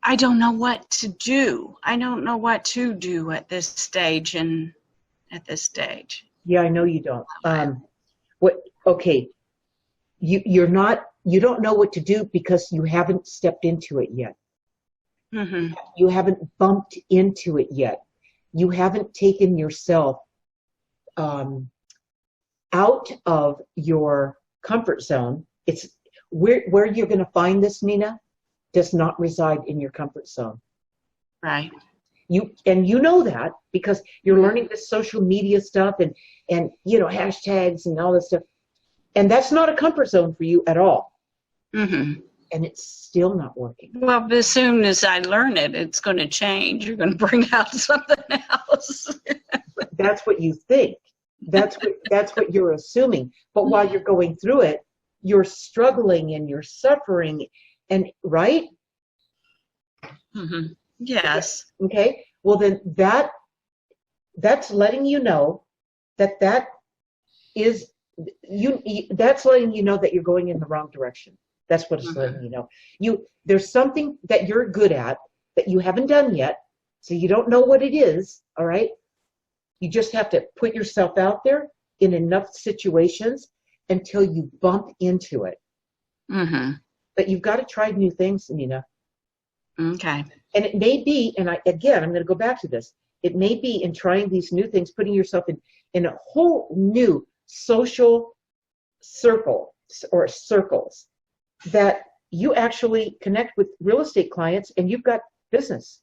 I don't know what to do. I don't know what to do at this stage Yeah, I know you don't. Okay. You don't know what to do because you haven't stepped into it yet. You haven't bumped into it yet. You haven't taken yourself out of your comfort zone. It's where you're going to find this, Nina, does not reside in your comfort zone. Right. You know that because you're learning this social media stuff and hashtags and all this stuff, and that's not a comfort zone for you at all. And it's still not working. Well, but as soon as I learn it, it's going to change. You're going to bring out something else. That's what you think. That's what you're assuming. But while you're going through it, you're struggling and you're suffering, and right? Yes. Okay. Well, then that's letting you know that is you. That's letting you know that you're going in the wrong direction. That's what it's letting you know. There's something that you're good at that you haven't done yet, so you don't know what it is. All right. You just have to put yourself out there in enough situations until you bump into it. But you've got to try new things, Nina. Okay. And it may be, and I'm going to go back to this. It may be in trying these new things, putting yourself in a whole new social circle or circles that you actually connect with real estate clients and you've got business.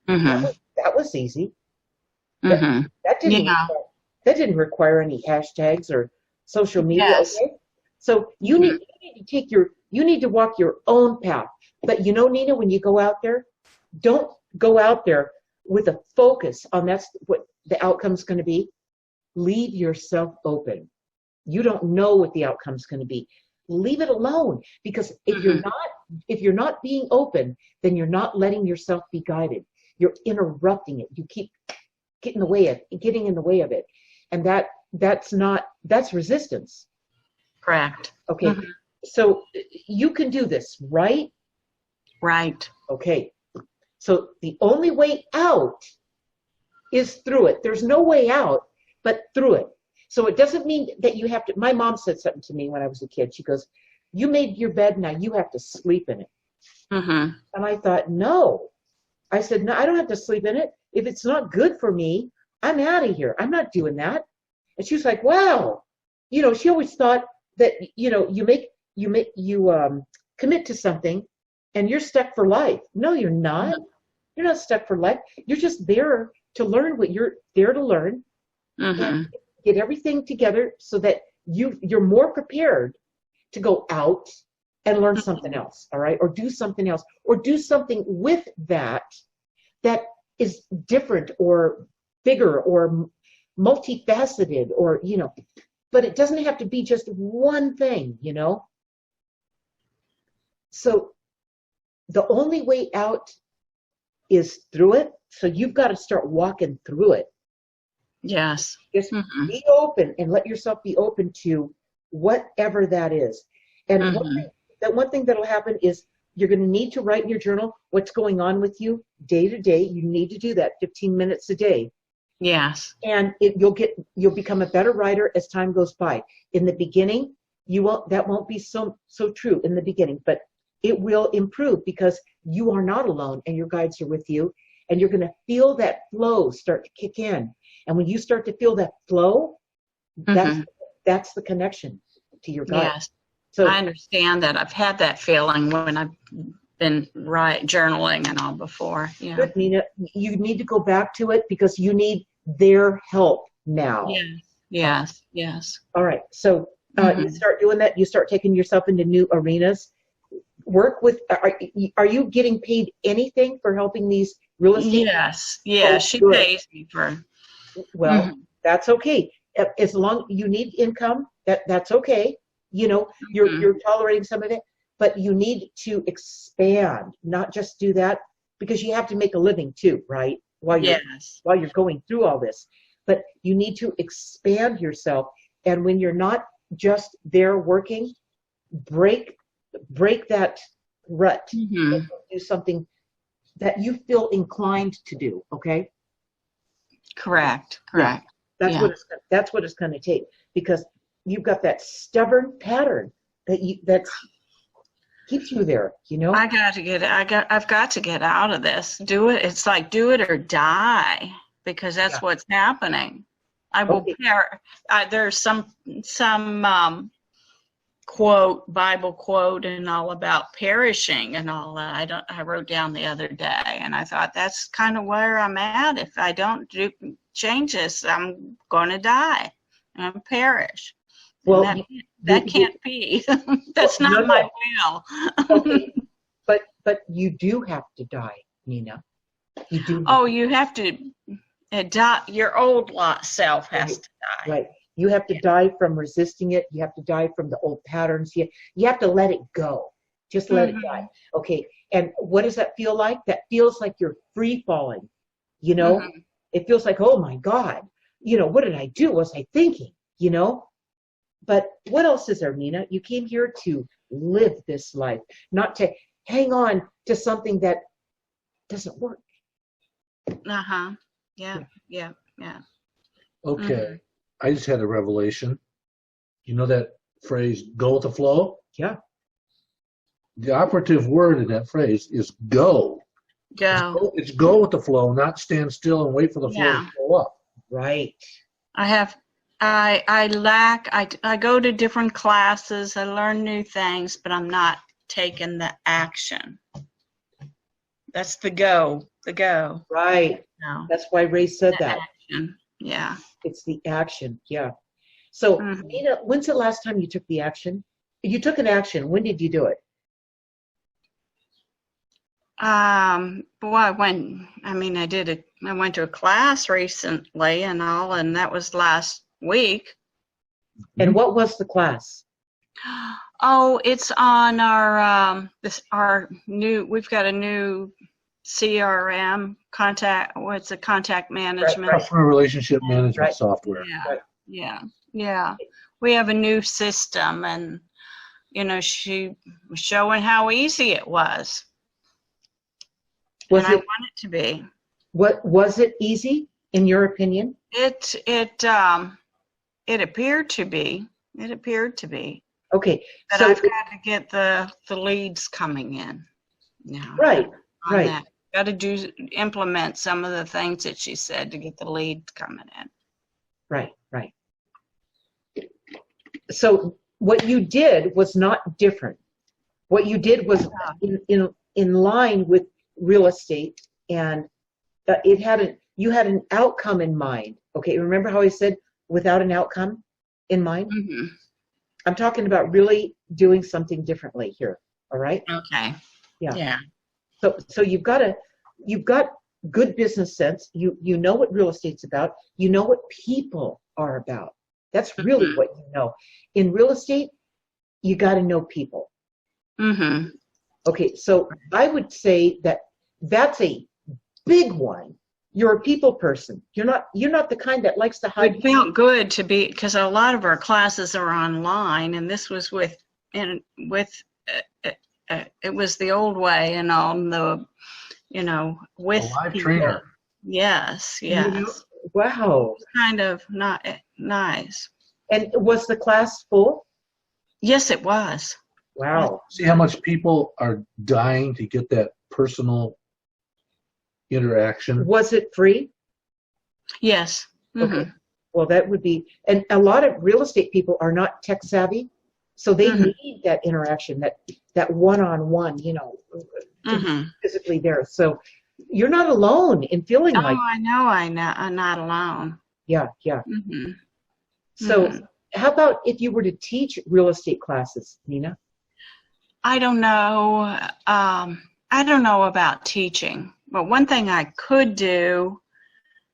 That was easy. That didn't require any hashtags or social media. Yes. Okay? So you need to walk your own path. But Nina, when you go out there, don't go out there with a focus on that's what the outcome's going to be. Leave yourself open. You don't know what the outcome's going to be. Leave it alone, because if you're not being open, then you're not letting yourself be guided. You're interrupting it. You keep getting in the way of it, and that's resistance. Correct. Okay, so you can do this, right? Right. Okay, so the only way out is through it. There's no way out but through it. So it doesn't mean that you have to. My mom said something to me when I was a kid. She goes, "You made your bed, now you have to sleep in it." And I thought, no. I said, no, I don't have to sleep in it. If it's not good for me, I'm out of here. I'm not doing that. And she was like, wow. She always thought that, you commit to something and you're stuck for life. No, you're not. You're not stuck for life. You're just there to learn what you're there to learn. And get everything together so that you're more prepared to go out and learn something else, all right? Or do something else, or do something with that is different or bigger or multifaceted, or, but it doesn't have to be just one thing, So the only way out is through it. So you've got to start walking through it. Yes. Just Mm-hmm. be open and let yourself be open to whatever that is. And one thing that'll happen is you're going to need to write in your journal what's going on with you day to day. You need to do that 15 minutes a day. Yes. And you'll become a better writer as time goes by. In the beginning, that won't be so true in the beginning, but it will improve because you are not alone and your guides are with you, and you're going to feel that flow start to kick in. And when you start to feel that flow, that's the connection to your guide. Yes. So I understand that. I've had that feeling when I've been journaling and all before. Yeah. good, Nina. You need to go back to it because you need their help now. Yes. All right. So you start doing that. You start taking yourself into new arenas. Work with. Are you getting paid anything for helping these real estate? Yes. Oh, She good. pays me for. Well, that's okay. As long you need income, that's okay. You're tolerating some of it, but you need to expand, not just do that, because you have to make a living too, right? While you're going through all this, but you need to expand yourself. And when you're not just there working, break that rut and do something that you feel inclined to do. Okay. Correct. Yeah. That's what it's going to take, because you've got that stubborn pattern that keeps you there. I've got to get out of this. Do it. It's like do it or die, because that's what's happening. I will there's some quote, Bible quote, and all about perishing and all that. I wrote down the other day, and I thought that's kind of where I'm at. If I don't change this, I'm going to die. I'm going to perish. Well, that can't be. That's not my will. Okay. But you do have to die, Nina. You do. Oh, you have to die. Your old self has to die. Right. You have to die from resisting it. You have to die from the old patterns. You have to let it go. Just let it die. Okay. And what does that feel like? That feels like you're free falling. It feels like, oh my God, what did I do? What was I thinking? But what else is there, Nina? You came here to live this life, not to hang on to something that doesn't work. Yeah. Okay. I just had a revelation. You know that phrase, go with the flow? Yeah. The operative word in that phrase is go. Go. It's go with the flow, not stand still and wait for the flow to go up. Right. I go to different classes, I learn new things, but I'm not taking the action. That's the go. Right. No. That's why Ray said that. Action. Yeah. It's the action. Yeah. So, Nina, when's the last time you took the action? You took an action. When did you do it? I went to a class recently and all, and that was last week. And what was the class? Oh, it's on we've got a new CRM contact management. Customer relationship management software. Yeah. We have a new system, and she was showing how easy it was. I want it to be. What was it easy in your opinion? It appeared to be. Okay. But I've got to get the leads coming in now. Right. That. Got to implement some of the things that she said to get the leads coming in. Right. So what you did was not different. What you did was in line with real estate, and you had an outcome in mind. Okay, remember how I said without an outcome in mind? Mm-hmm. I'm talking about really doing something differently here. All right? Okay. Yeah. So you've got good business sense. You know what real estate's about. You know what people are about. That's really what you know. In real estate, you got to know people. Mm-hmm. Okay, so I would say that that's a big one. You're a people person. You're not the kind that likes to hide. It felt good to be, because a lot of our classes are online, and this was with it was the old way and on the, with A live people. trainer. Yes, yes. Wow. Kind of not nice. And was the class full? Yes, it was. Wow. See how much people are dying to get that personal interaction. Was it free? Yes. Mm-hmm. Okay. Well, that would be, and a lot of real estate people are not tech savvy, so they need that interaction, that one-on-one, physically there. So you're not alone in feeling like. Oh, I know. I'm not alone. Yeah, yeah. Mm-hmm. So how about if you were to teach real estate classes, Nina? I don't know. I don't know about teaching, but one thing I could do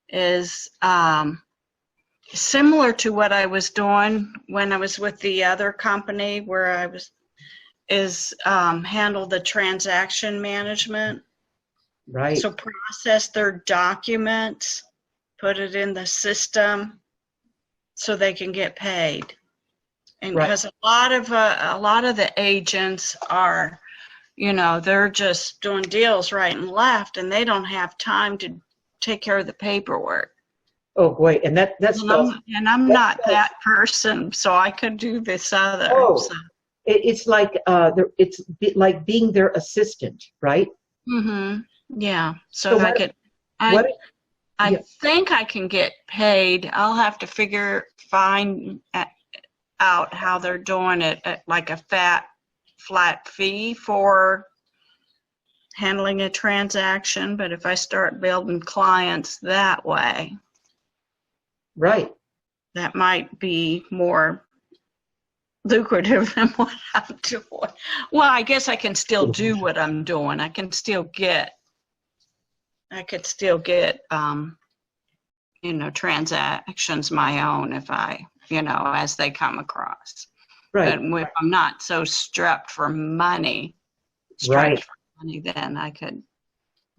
is similar to what I was doing when I was with the other company where I was, handle the transaction management. Right. So process their documents, put it in the system so they can get paid. And because a lot of the agents are, they're just doing deals right and left, and they don't have time to take care of the paperwork. Oh boy, and that's I'm not that person, so I could do this other. Oh, so. It's like like being their assistant, right? Mm-hmm. Yeah. So I could. I think I can get paid. I'll have to find out how they're doing it at like a flat fee for handling a transaction. But if I start building clients that way, right, that might be more lucrative than what I'm doing. Well, I guess I can still do what I'm doing. I could still get transactions my own if I, as they come across. Right. But if I'm not so strapped for money, then I could.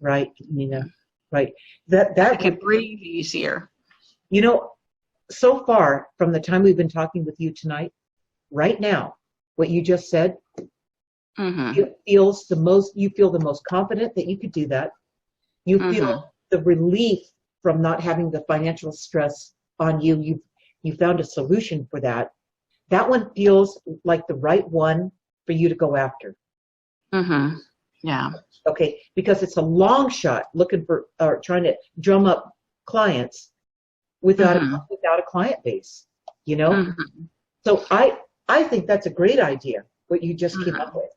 Right, Nina. Right. That I could breathe easier. So far from the time we've been talking with you tonight, right now, what you just said, you feel the most confident that you could do that. You feel the relief from not having the financial stress on you. You found a solution for that. That one feels like the right one for you to go after. Yeah. Okay, because it's a long shot looking for or trying to drum up clients without a client base. So I think that's a great idea. What you just came up with.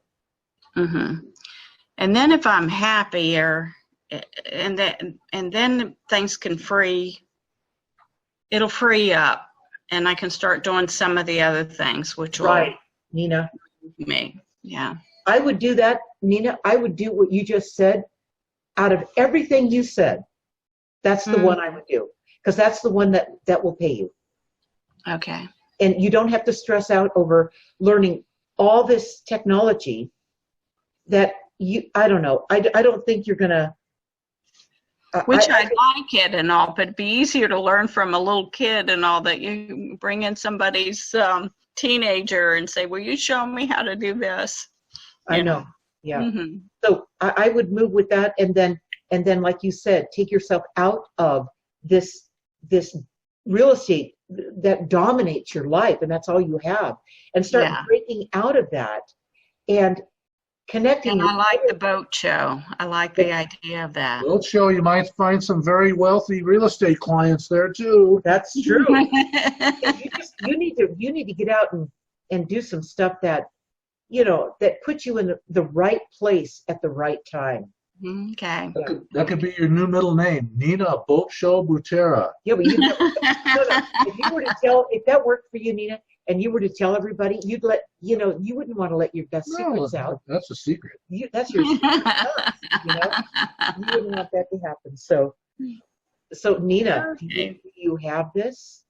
And then if I'm happier, and then things can it'll free up, and I can start doing some of the other things, which will Nina. Me, yeah. I would do that, Nina. I would do what you just said. Out of everything you said, that's the one I would do, because that's the one that will pay you. Okay. And you don't have to stress out over learning all this technology that I don't know. I don't think you're going to. Which I like it and all, but it'd be easier to learn from a little kid and all that. You bring in somebody's teenager and say, will you show me how to do this? I know. Yeah. So I would move with that. And then, like you said, take yourself out of this real estate that dominates your life, and that's all you have, and start breaking out of that and connecting. And I like the boat show. I like the idea of that. Boat show, you might find some very wealthy real estate clients there too. That's true. you need to get out and do some stuff that that puts you in the right place at the right time. Okay. That could be your new middle name, Nina Boat Show Butera. Yeah, but if that worked for you, Nina, and you were to tell everybody, you wouldn't want to let your best secrets out. That's a secret. That's your secret. You wouldn't want that to happen. So Nina, do you have this?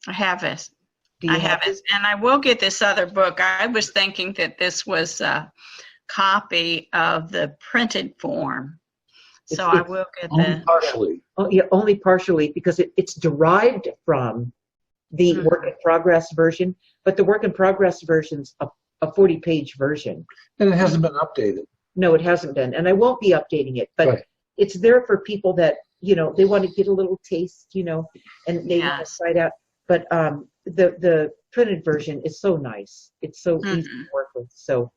I have this. Do you I have haven't, and I will get this other book. I was thinking that this was a copy of the printed form. So I will get Only the. partially. Oh, yeah, only partially because it's derived from the work in progress version, but the work in progress version's a 40-page version. And it hasn't been updated. No, it hasn't been, and I won't be updating it, but Right. it's there for people that, they want to get a little taste, and they want to Yes. try it out. But the printed version is so nice. It's so easy to work with. So,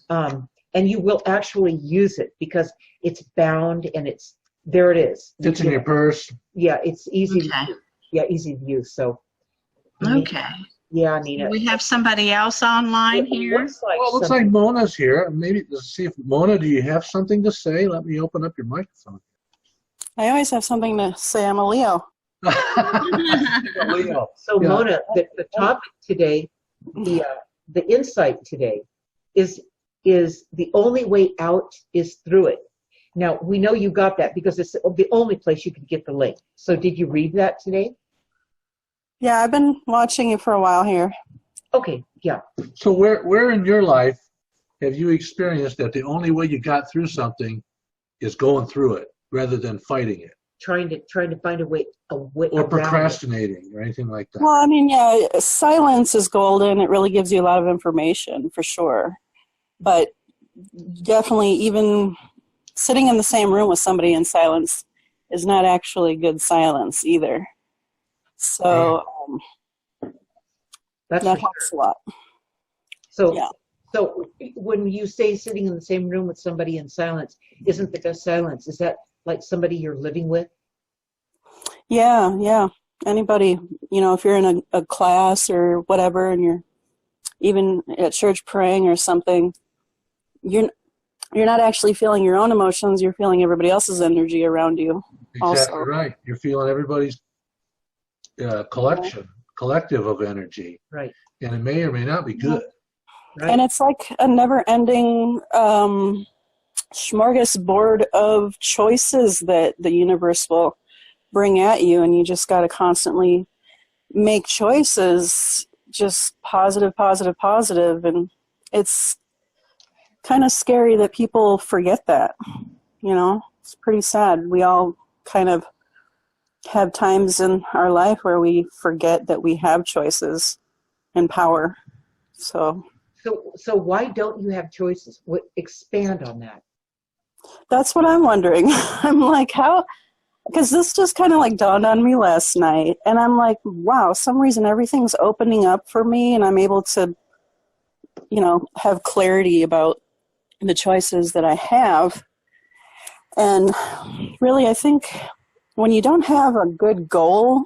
and you will actually use it because it's bound and there it is. It's in your purse. Yeah, it's easy. Okay. Easy to use. So, Okay. yeah, Nina. We have somebody else online It here. looks like Well, it looks like Mona's here. Maybe let's see if Mona, do you have something to say? Let me open up your microphone. I always have something to say. I'm a Leo. Leo. So Yeah. Mona, the topic today, the insight today is the only way out is through it. Now we know you got that because it's the only place you could get the link. So did you read that today? Yeah, I've been watching you for a while here. Okay, yeah. So where in your life have you experienced that the only way you got through something is going through it rather than fighting it Trying to find a way or around procrastinating or anything like that? Well, I mean, yeah, silence is golden. It really gives you a lot of information, for sure. But definitely, even sitting in the same room with somebody in silence is not actually good silence either. So That's that for helps a lot. So, Yeah. so when you say sitting in the same room with somebody in silence, isn't the best silence? Is that like somebody you're living with? Yeah. Anybody, if you're in a class or whatever, and you're even at church praying or something, you're not actually feeling your own emotions. You're feeling everybody else's energy around you. Exactly Also. right. You're feeling everybody's collective of energy, Right. and it may or may not be good. Right. And it's like a never-ending smorgasbord of choices that the universe will bring at you, and you just got to constantly make choices, just positive, and it's kind of scary that people forget that. It's pretty sad. We all kind of have times in our life where we forget that we have choices and power. So why don't you have choices? Expand on that. that's what I'm wondering. I'm like, how? Because this just kind of like dawned on me last night, and I'm like, wow, some reason everything's opening up for me, and I'm able to, have clarity about the choices that I have. And really, I think when you don't have a good goal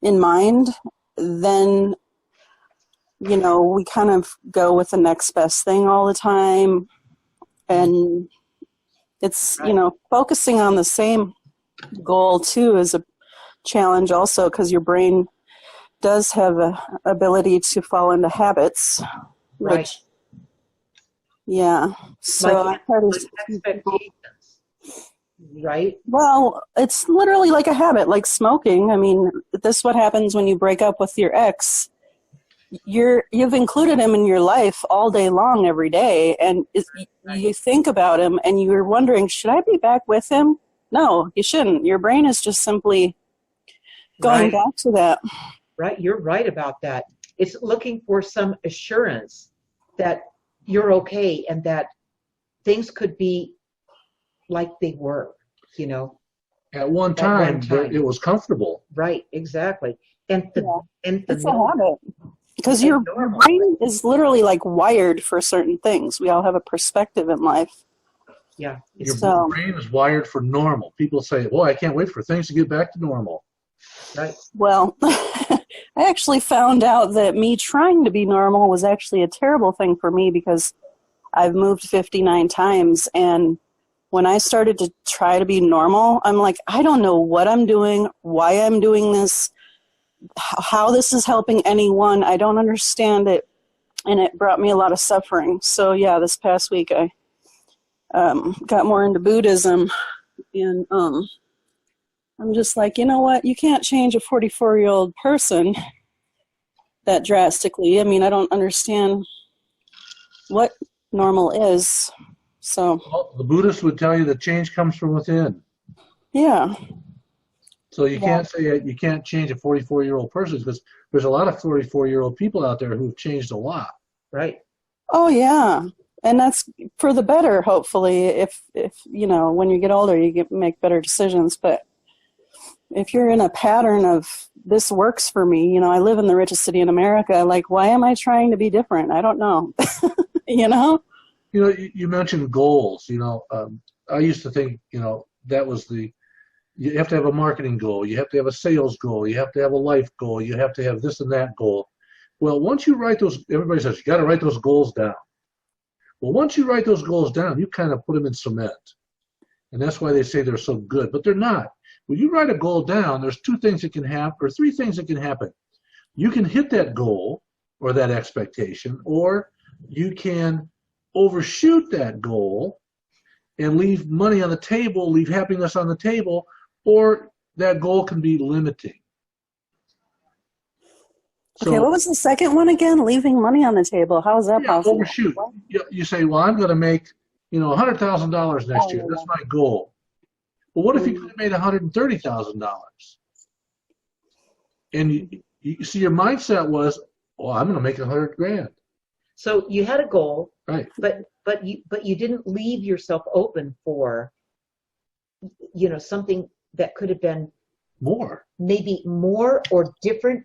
in mind, then, we kind of go with the next best thing all the time. And it's, Right. Focusing on the same goal too is a challenge also, because your brain does have a ability to fall into habits. Right. Which, yeah. So Like I try to expectations. Right? Well, it's literally like a habit, like smoking. I mean, this is what happens when you break up with your ex. You've included him in your life all day long, every day, and you think about him, and you're wondering, should I be back with him? No, you shouldn't. Your brain is just simply going Right. back to that. Right. You're right about that. It's looking for some assurance that you're okay and that things could be like they were, At one At time, one time. it was comfortable. Right, exactly. And It's a habit. Because your brain is literally like wired for certain things. We all have a perspective in life. Yeah. Your So- brain is wired for normal. People say, "Boy, I can't wait for things to get back to normal." Right. Well, I actually found out that me trying to be normal was actually a terrible thing for me, because I've moved 59 times, and when I started to try to be normal, I'm like, I don't know what I'm doing, why I'm doing this, how this is helping anyone. I don't understand it, and it brought me a lot of suffering. So yeah, this past week I got more into Buddhism, and I'm just like, you know what? You can't change a 44-year-old person. that drastically. I mean, I don't understand what normal is. So, Well, the Buddhists would tell you that change comes from within. yeah. So you can't say you can't change a 44-year-old person, because there's a lot of 44-year-old people out there who've changed a lot. Right. Oh, yeah. And that's for the better, hopefully. If you know, when you get older, you make better decisions. But if you're in a pattern of this works for me, you know, I live in the richest city in America. Like, why am I trying to be different? I don't know. You know? You know, you mentioned goals. You know, I used to think, you know, that was you have to have a marketing goal. You have to have a sales goal. You have to have a life goal. You have to have this and that goal. Well, once you write those, everybody says you got to write those goals down. Well, once you write those goals down, you kind of put them in cement. And that's why they say they're so good, but they're not. When you write a goal down, there's two things that can happen, or three things that can happen. You can hit that goal or that expectation, or you can overshoot that goal and leave money on the table, leave happiness on the table, or that goal can be limiting. So, Okay, what was the second one again? Leaving money on the table. How is that possible? Overshoot. You say, well, I'm going to make, you know, $100,000 next year. That's my goal. Well, what if you could have made $130,000? And you see, your mindset was, well, I'm going to make $100,000. So you had a goal, Right. but you didn't leave yourself open for, you know, something that could have been More. maybe more or different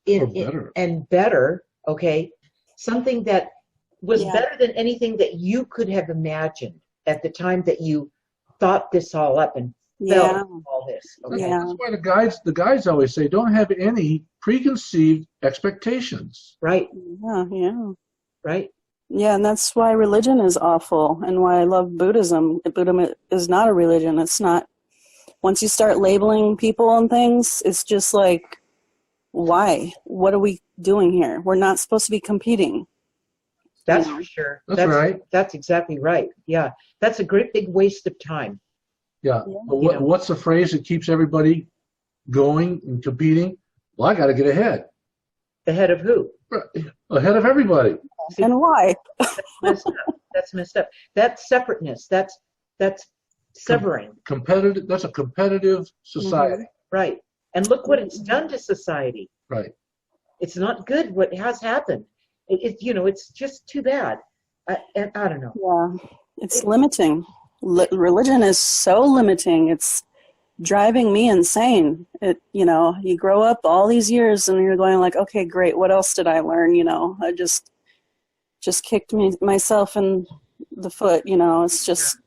and better, okay? Something that was better than anything that you could have imagined at the time that you thought this all up and felt all this. Okay? That's why the guides always say, don't have any preconceived expectations. Right. Yeah. Right. Yeah, and that's why religion is awful, and why I love Buddhism. Buddhism is not a religion. It's not. Once you start labeling people and things, it's just like, why? What are we doing here? We're not supposed to be competing. That's for sure. That's right. That's exactly right. Yeah. That's a great big waste of time. Yeah. But what's the phrase that keeps everybody going and competing? Well, I got to get ahead. Ahead of who? Ahead of everybody. See, and why? That's messed up. That's separateness. That's severing. Competitive. That's a competitive society. Mm-hmm. Right. And look what it's done to society. Right. It's not good what has happened. It's just too bad. And I don't know. Yeah. It's limiting. Religion is so limiting. It's driving me insane. You grow up all these years and you're going like, okay, great. What else did I learn? I just kicked myself in the foot. It's just.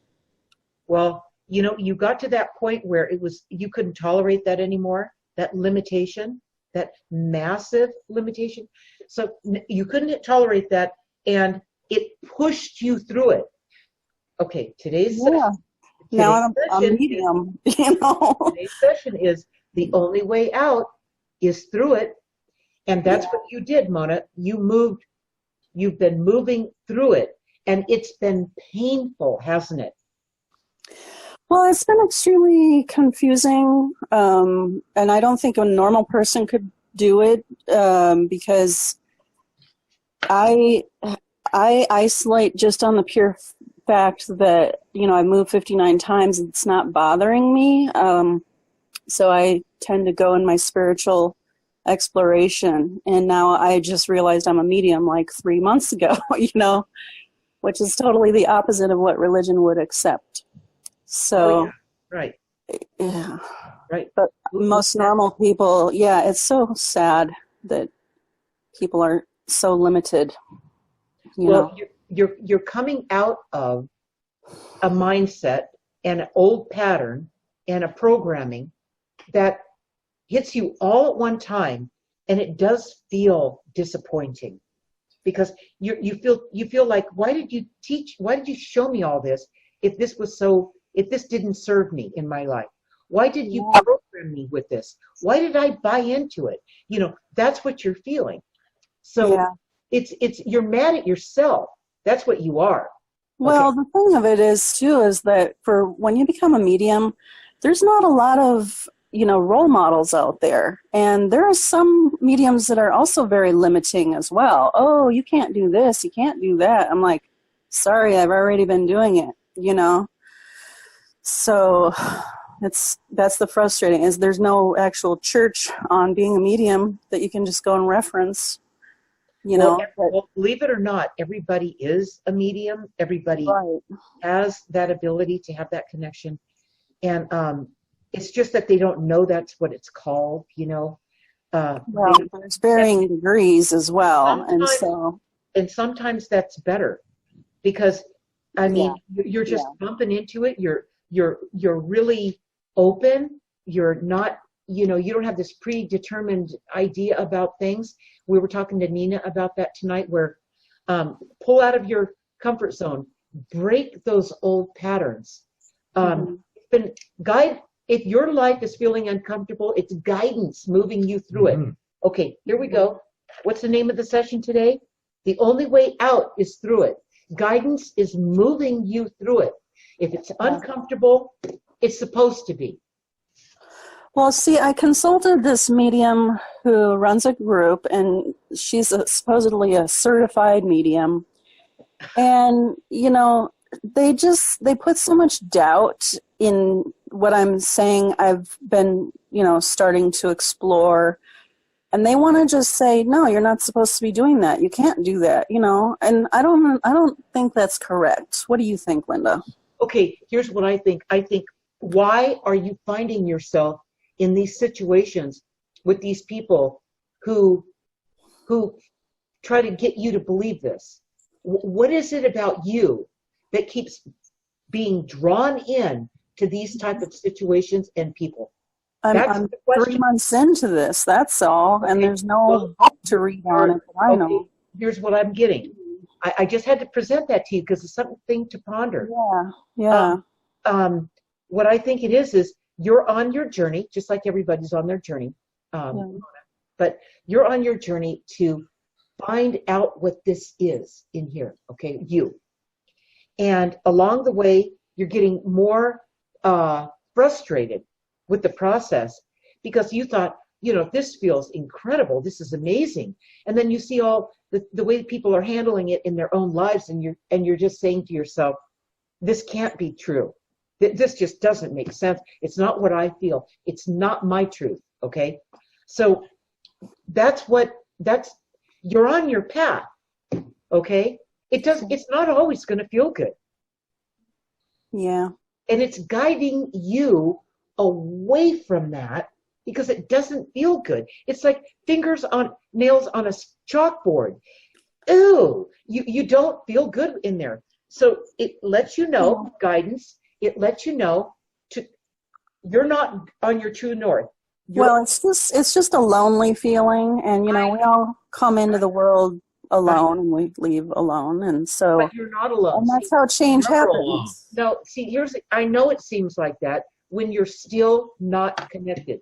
Well, you got to that point where you couldn't tolerate that anymore. That limitation, that massive limitation. So you couldn't tolerate that, and it pushed you through it. Okay, today's now I'm medium. Today's session is the only way out is through it, and that's what you did, Mona. You've been moving through it, and it's been painful, hasn't it? Well, it's been extremely confusing, and I don't think a normal person could do it because I isolate just on the pure fact that, I've moved 59 times. It's not bothering me. So I tend to go in my spiritual exploration. And now I just realized I'm a medium like 3 months ago, which is totally the opposite of what religion would accept. So, right. Yeah. Right. But most normal people, it's so sad that people are so limited. You're coming out of a mindset and an old pattern and a programming that hits you all at one time, and it does feel disappointing because you feel like, why did you show me all this if this didn't serve me in my life? Why did you program me with this? Why did I buy into it? That's what you're feeling. So it's you're mad at yourself. That's what you are. Well, the thing of it is that for when you become a medium, there's not a lot of, role models out there. And there are some mediums that are also very limiting as well. Oh, you can't do this, you can't do that. I'm like, sorry, I've already been doing it, So that's the frustrating, is there's no actual church on being a medium that you can just go and reference, Well, believe it or not, everybody is a medium. Everybody Right. has that ability to have that connection. And it's just that they don't know that's what it's called, Well, there's varying degrees as well. And so. And sometimes that's better because, I mean, you're just bumping into it. You're really open. You're not, you don't have this predetermined idea about things. We were talking to Nina about that tonight, where pull out of your comfort zone, break those old patterns. If your life is feeling uncomfortable, it's guidance moving you through it. Okay, here we go. What's the name of the session today? The only way out is through it. Guidance is moving you through it. If it's uncomfortable, it's supposed to be. Well, see, I consulted this medium who runs a group, and she's supposedly a certified medium. And, they put so much doubt in what I'm saying I've been, starting to explore. And they want to just say, no, you're not supposed to be doing that. You can't do that, And I don't think that's correct. What do you think, Linda? Okay, here's what I think. I think, why are you finding yourself in these situations with these people who try to get you to believe this? What is it about you that keeps being drawn in to these type of situations and people? I'm 3 months into this, that's all. Okay. And there's no book to read on it that I know. Here's what I'm getting. I just had to present that to you because it's something to ponder. Yeah. What I think it is you're on your journey, just like everybody's on their journey. But you're on your journey to find out what this is in here, okay, you. And along the way, you're getting more frustrated with the process because you thought, this feels incredible, this is amazing. And then you see all the way people are handling it in their own lives, and you're just saying to yourself, this can't be true. This just doesn't make sense. It's not what I feel. It's not my truth, okay? So you're on your path, okay? It's not always going to feel good. Yeah. And it's guiding you away from that because it doesn't feel good. It's like nails on a chalkboard. Ooh, you don't feel good in there. So it lets you know, guidance, it lets you know you're not on your true north. It's just a lonely feeling, and we all come into the world alone and we leave alone, and so but you're not alone. And that's how change happens. No, see, I know it seems like that when you're still not connected.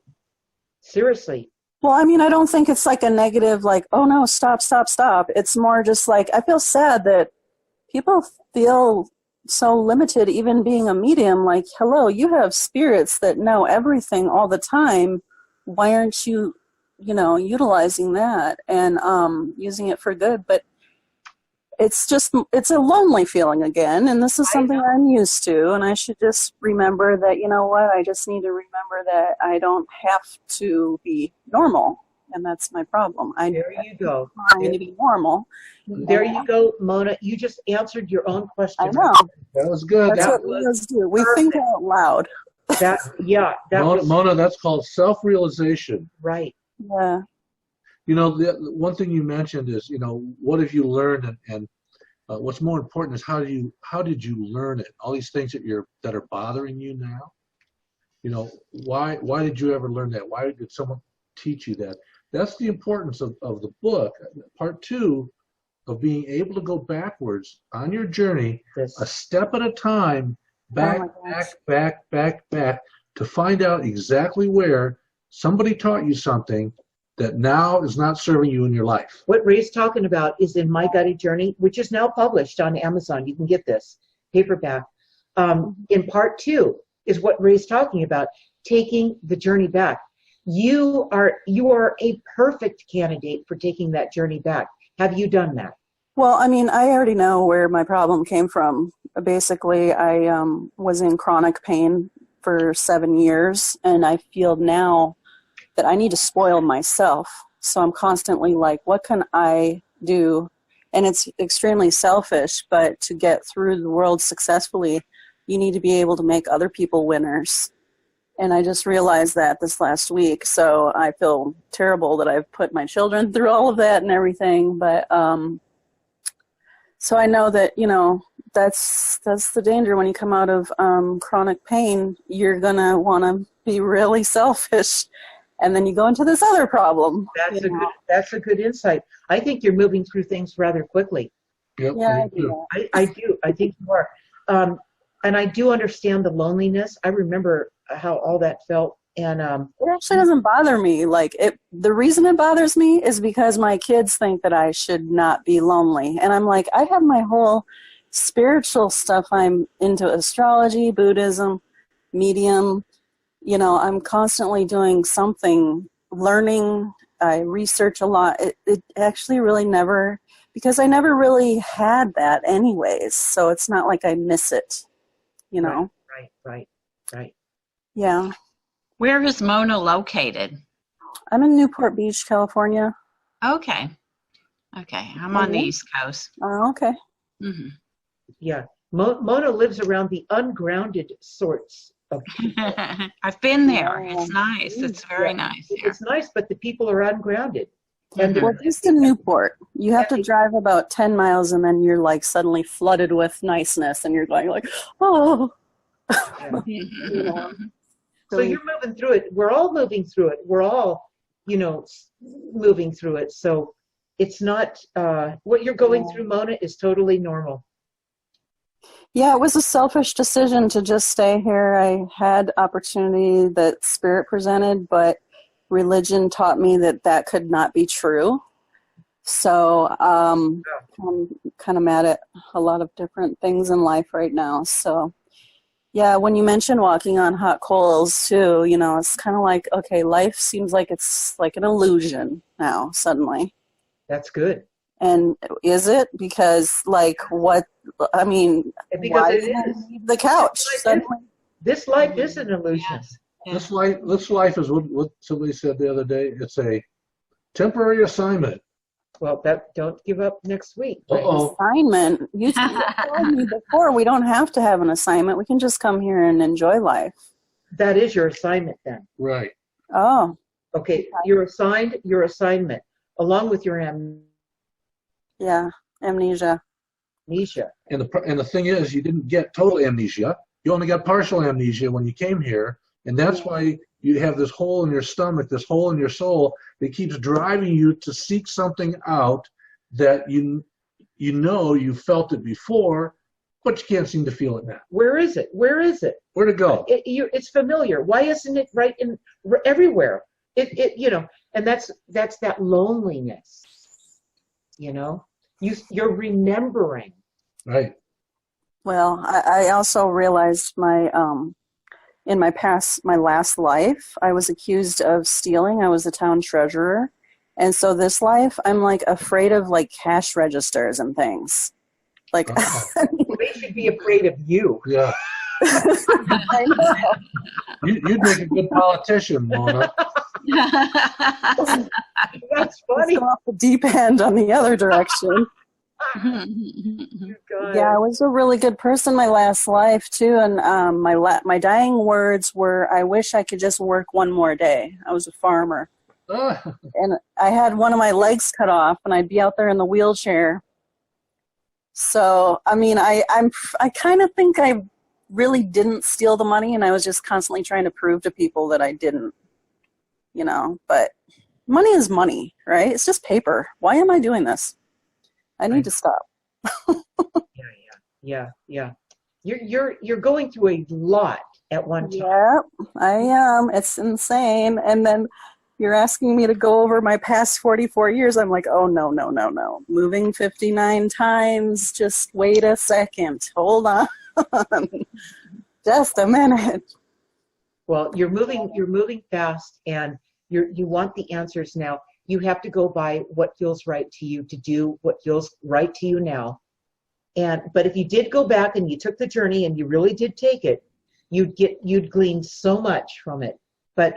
Seriously. Well, I don't think it's like a negative, like, oh no, stop. It's more just like, I feel sad that people feel so limited, even being a medium. Like, hello, you have spirits that know everything all the time. Why aren't you, utilizing that and using it for good? But it's a lonely feeling again, and this is something I'm used to, and I should just remember that, I just need to remember that I don't have to be normal, and that's my problem. There you go. I need to be normal. There you go, Mona. You just answered your own question. I know. That was good. That's what we do. We think out loud. Mona, that's called self-realization. Right. Yeah. The one thing you mentioned is, what have you learned, and what's more important is how did you learn it? All these things that are bothering you now. Why did you ever learn that? Why did someone teach you that? That's the importance of the book. Part 2 of being able to go backwards on your journey, a step at a time, back, to find out exactly where somebody taught you something that now is not serving you in your life. What Ray's talking about is in My Guided Journey, which is now published on Amazon. You can get this paperback. In part 2 is what Ray's talking about. taking the journey back. You are a perfect candidate for taking that journey back. Have you done that? Well, I mean, I already know where my problem came from. Basically, I was in chronic pain for 7 years, and I feel now that I need to spoil myself. So I'm constantly like, what can I do? And it's extremely selfish, but to get through the world successfully, you need to be able to make other people winners. And I just realized that this last week. So I feel terrible that I've put my children through all of that and everything. But so I know that, you know, that's the danger when you come out of chronic pain. You're going to want to be really selfish. And then you go into this other problem. That's a good insight. I think you're moving through things rather quickly. Yep, Yeah, me too. I do. I think you are. And I do understand the loneliness. I remember how all that felt. And it actually doesn't bother me. Like the reason it bothers me is because my kids think that I should not be lonely. And I'm like, I have my whole spiritual stuff. I'm into astrology, Buddhism, medium. You know, I'm constantly doing something, learning. I research a lot. It actually really never, because I never really had that anyways. So it's not like I miss it, you know? Right. Yeah. Where is Mona located? I'm in Newport Beach, California. Okay. I'm on the East Coast. Oh, okay. Mm-hmm. Yeah. Mona lives around the ungrounded sorts of people. I've been there. It's nice. It's very nice here. It's nice, but the people are ungrounded. And Well, just in Newport, you have to drive about 10 miles and then you're like suddenly flooded with niceness and you're going like, oh. You know? So you're moving through it. We're all moving through it. We're all, you know, moving through it. So it's not, what you're going through, Mona, is totally normal. Yeah, it was a selfish decision to just stay here. I had opportunity that Spirit presented, but religion taught me that that could not be true. So I'm kind of mad at a lot of different things in life right now. So yeah, when you mention walking on hot coals too, you know, it's kind of like, okay, life seems like it's like an illusion now suddenly. That's good. And is it? Because like what, I mean, Because why it did I is. leave the couch suddenly? This life is an illusion. Yes. This life is what somebody said the other day. It's a temporary assignment. Well, don't give up next week. Uh-oh. Assignment. You told me before we don't have to have an assignment. We can just come here and enjoy life. That is your assignment then. Right. Oh. Okay, you're assigned your assignment along with your Yeah, amnesia. amnesia. And the thing is, you didn't get total amnesia. You only got partial amnesia when you came here, and that's why you have this hole in your stomach, this hole in your soul that keeps driving you to seek something out that you know you felt it before, but you can't seem to feel it now. Where is it? Where'd it go? It's familiar. Why isn't it right in everywhere? You know, and that's that loneliness. You know, you're remembering. Right. Well, I also realized in my last life, I was accused of stealing. I was a town treasurer. And so this life, I'm like afraid of like cash registers and things. Like, They should be afraid of you. Yeah. I know. You'd make a good politician, Mona. That's funny. Go off the deep end on the other direction. Yeah, I was a really good person my last life too, and my dying words were, "I wish I could just work one more day." I was a farmer, and I had one of my legs cut off, and I'd be out there in the wheelchair. So, I mean, I kind of think I really didn't steal the money, and I was just constantly trying to prove to people that I didn't. You know, but money is money, right? It's just paper. Why am I doing this? I need to stop. Yeah. You're going through a lot at one time. Yeah, I am. It's insane. And then you're asking me to go over my past 44 years. I'm like, oh, no. Moving 59 times. Just wait a second. Hold on. Just a minute. Well, you're moving fast, and you want the answers now. You have to go by what feels right to you, to do what feels right to you now. But if you did go back and you took the journey and you really did take it, you'd glean so much from it. But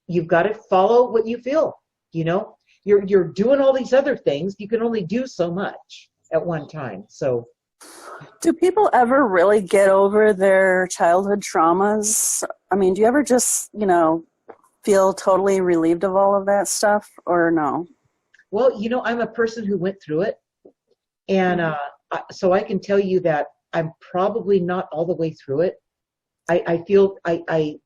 you've got to follow what you feel. You're doing all these other things. You can only do so much at one time. So, do people ever really get over their childhood traumas? I mean, do you ever just, feel totally relieved of all of that stuff, or no? well, I'm a person who went through it, and so I can tell you that I'm probably not all the way through it. I feel I'm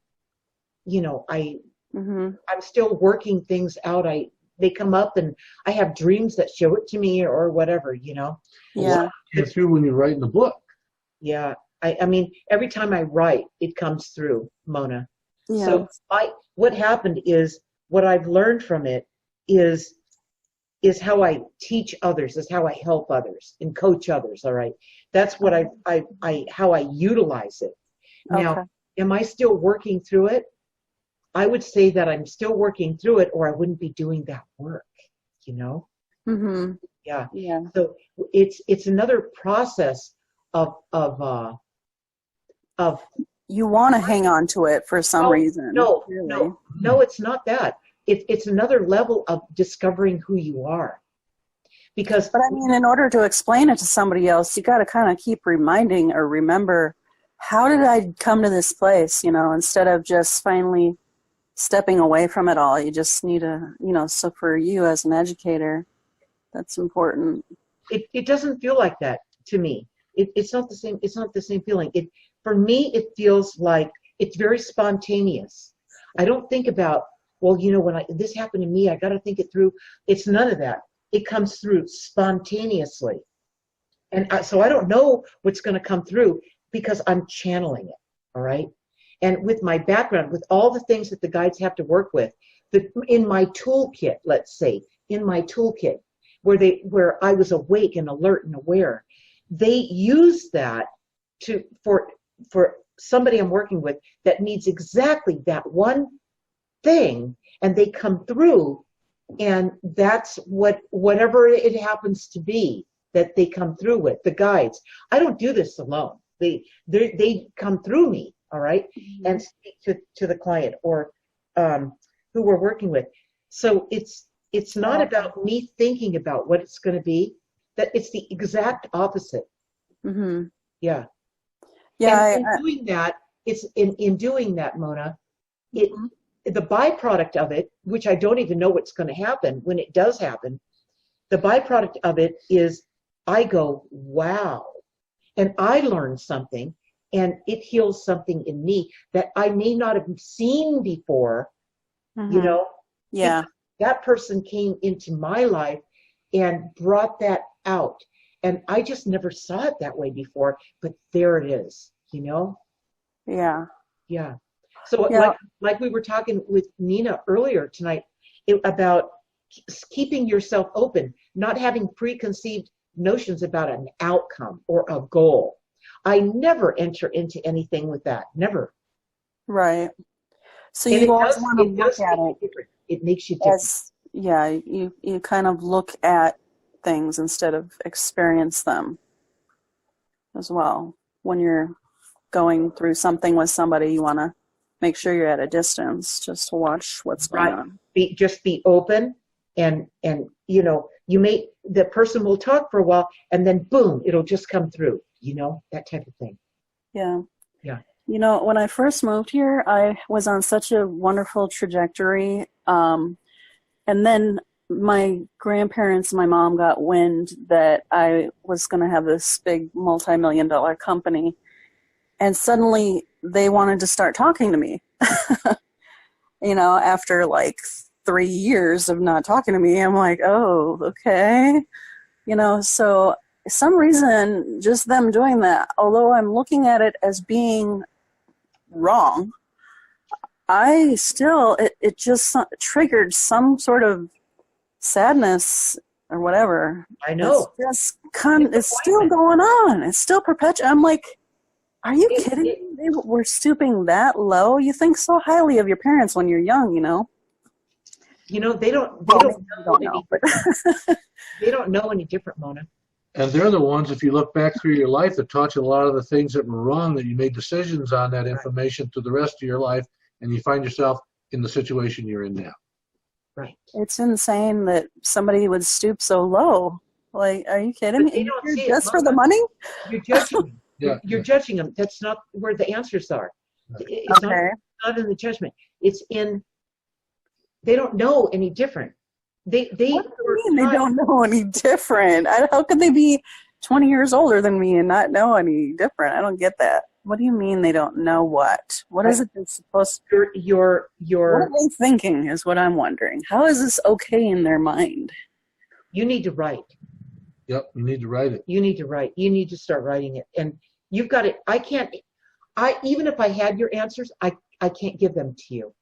still working things out. They come up, and I have dreams that show it to me or whatever. Yeah. What came through when you're writing the book? Yeah. I mean, every time I write, it comes through, Mona. Yeah. So what happened is, what I've learned from it is how I teach others, is how I help others and coach others. All right. That's what how I utilize it. Now, Okay. am I still working through it? I would say that I'm still working through it, or I wouldn't be doing that work, Mm-hmm. Yeah. Yeah. So it's another process of You want to hang on to it for some reason. No, really. no, it's not that. It's another level of discovering who you are. Because, But I mean, in order to explain it to somebody else, you got to kind of keep reminding or remember, how did I come to this place? Instead of just finally stepping away from it all, you just need to, so for you as an educator, that's important. it doesn't feel like that to me. It's not the same. It's not the same feeling. For me, it feels like it's very spontaneous. I don't think about, well, when this happened to me, I got to think it through. It's none of that. It comes through spontaneously. And so I don't know what's going to come through because I'm channeling it. All right. And with my background, with all the things that the guides have to work with, in my toolkit, let's say, where I was awake and alert and aware, they use that for somebody I'm working with that needs exactly that one thing, and they come through, and that's whatever it happens to be that they come through with, the guides. I don't do this alone. They come through me, all right, and speak to the client or who we're working with. So it's not about me thinking about what it's going to be. That it's the exact opposite. Mm-hmm. Yeah. Yeah. And in doing that, it's in doing that, Mona, the byproduct of it, which I don't even know what's going to happen when it does happen, the byproduct of it is I go, wow. And I learn something, and it heals something in me that I may not have seen before, Mm-hmm. Yeah. That person came into my life and brought that out. And I just never saw it that way before, but there it is, Yeah. Yeah. So like we were talking with Nina earlier tonight about keeping yourself open, not having preconceived notions about an outcome or a goal. I never enter into anything with that. Never. Right. So And you always want to look at it. Different. It makes you different. You kind of look at things instead of experience them as well. When you're going through something with somebody, you want to make sure you're at a distance just to watch what's going on. Just be open, and the person will talk for a while, and then boom, it'll just come through, that type of thing. Yeah. Yeah. When I first moved here, I was on such a wonderful trajectory. And then my grandparents, my mom got wind that I was going to have this big multi-million-dollar company. And suddenly they wanted to start talking to me, after like 3 years of not talking to me. I'm like, oh, okay. So some reason, just them doing that, although I'm looking at it as being wrong, I still, it just triggered some sort of sadness or whatever. I know. It's still going on. It's still perpetual. I'm like, Are you It- kidding it- me? They were stooping that low? You think so highly of your parents when you're young, you know? they don't Well, maybe you know don't know, but they don't know any different, Mona. And they're the ones, if you look back through your life, that taught you a lot of the things that were wrong, that you made decisions on that information to the rest of your life, and you find yourself in the situation you're in now. Right. it's insane that somebody would stoop so low. Like, are you kidding But me? they don't You're see it, just for Mona. the money? You're judging them. Yeah. You're judging them. That's not where the answers are. It's Okay. not in the judgment. It's in, they don't know any different. They What do were you mean they taught- don't know any different? How could they be 20 years older than me and not know any different? I don't get that. What do you mean they don't know what? What is it they're supposed to? your What are they thinking is what I'm wondering. How is this okay in their mind? you need to write. Yep, you need to write it. You need to write. You need to start writing it. And you've got it. Even if I had your answers, I can't give them to you.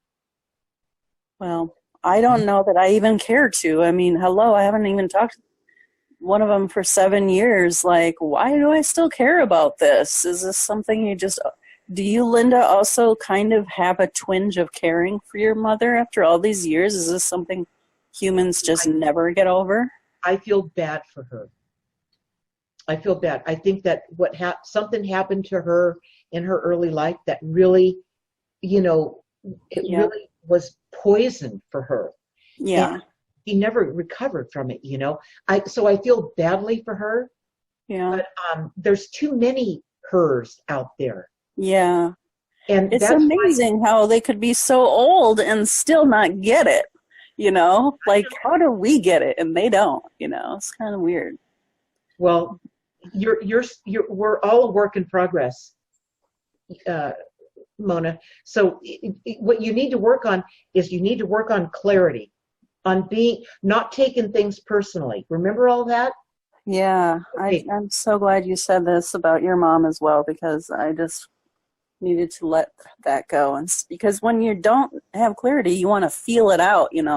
Well, I don't know that I even care to. I mean, hello, I haven't even talked to one of them for 7 years. Like, why do I still care about this? Is this something you just... Do you, Linda, also kind of have a twinge of caring for your mother after all these years? Is this something humans just never get over? I feel bad for her. I feel bad. I think that something happened to her in her early life that really, really was poison for her. Yeah. And she never recovered from it, So I feel badly for her, Yeah. but there's too many hers out there. Yeah. And It's that's why- amazing how they could be so old and still not get it. Like, how do we get it and they don't? It's kind of weird. Well, we're all a work in progress, Mona. So what you need to work on is you need to work on clarity, on not taking things personally. Remember all that? Yeah. Okay. I'm so glad you said this about your mom as well, because I just needed to let that go. And because when you don't have clarity, you want to feel it out, And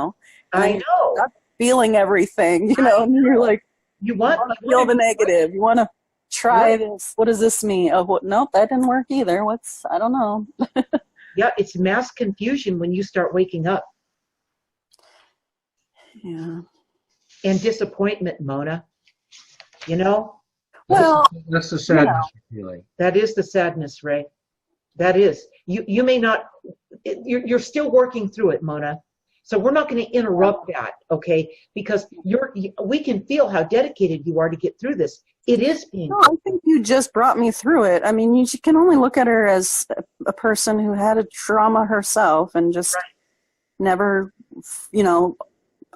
I know. Not feeling everything, and you're like, You want to feel the negative. You want to try this. What does this mean? Oh, nope, that didn't work either. I don't know. Yeah, it's mass confusion when you start waking up. Yeah. And disappointment, Mona. Well, That's the sadness feeling. That is the sadness, Ray. That is. You may not, you're still working through it, Mona. So we're not going to interrupt that, okay? Because we can feel how dedicated you are to get through this. It is painful. no, I think you just brought me through it. I mean, you can only look at her as a person who had a trauma herself and just never,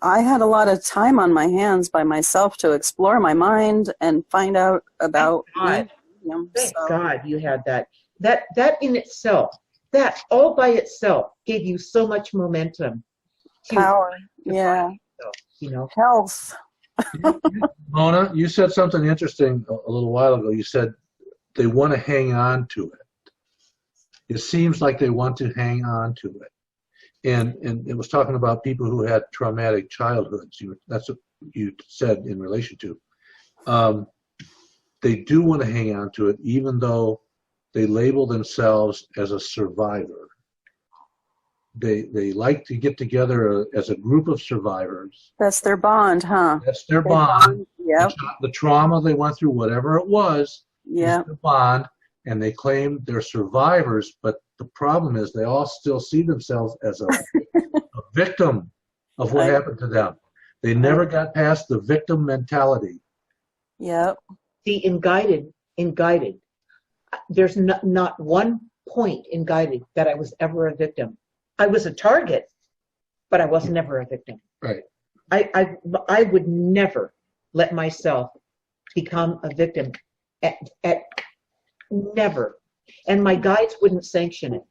I had a lot of time on my hands by myself to explore my mind and find out about Thank me. Thank God you had that. That in itself, that all by itself gave you so much momentum. Power. Yeah. Health. Mona, you said something interesting a little while ago. You said they want to hang on to it. It seems like they want to hang on to it. And it was talking about people who had traumatic childhoods. That's what you said in relation to. They do want to hang on to it, even though they label themselves as a survivor. They like to get together as a group of survivors. That's their bond, huh? That's their bond. Yep. The trauma they went through, whatever it was, Yeah. is their bond, and they claim they're survivors, but the problem is they all still see themselves as a victim of what happened to them. They never got past the victim mentality. Yep. See, in guided, there's not one point in guided that I was ever a victim. I was a target, but I was never a victim. Right. I would never let myself become a victim. At never. And my guides wouldn't sanction it.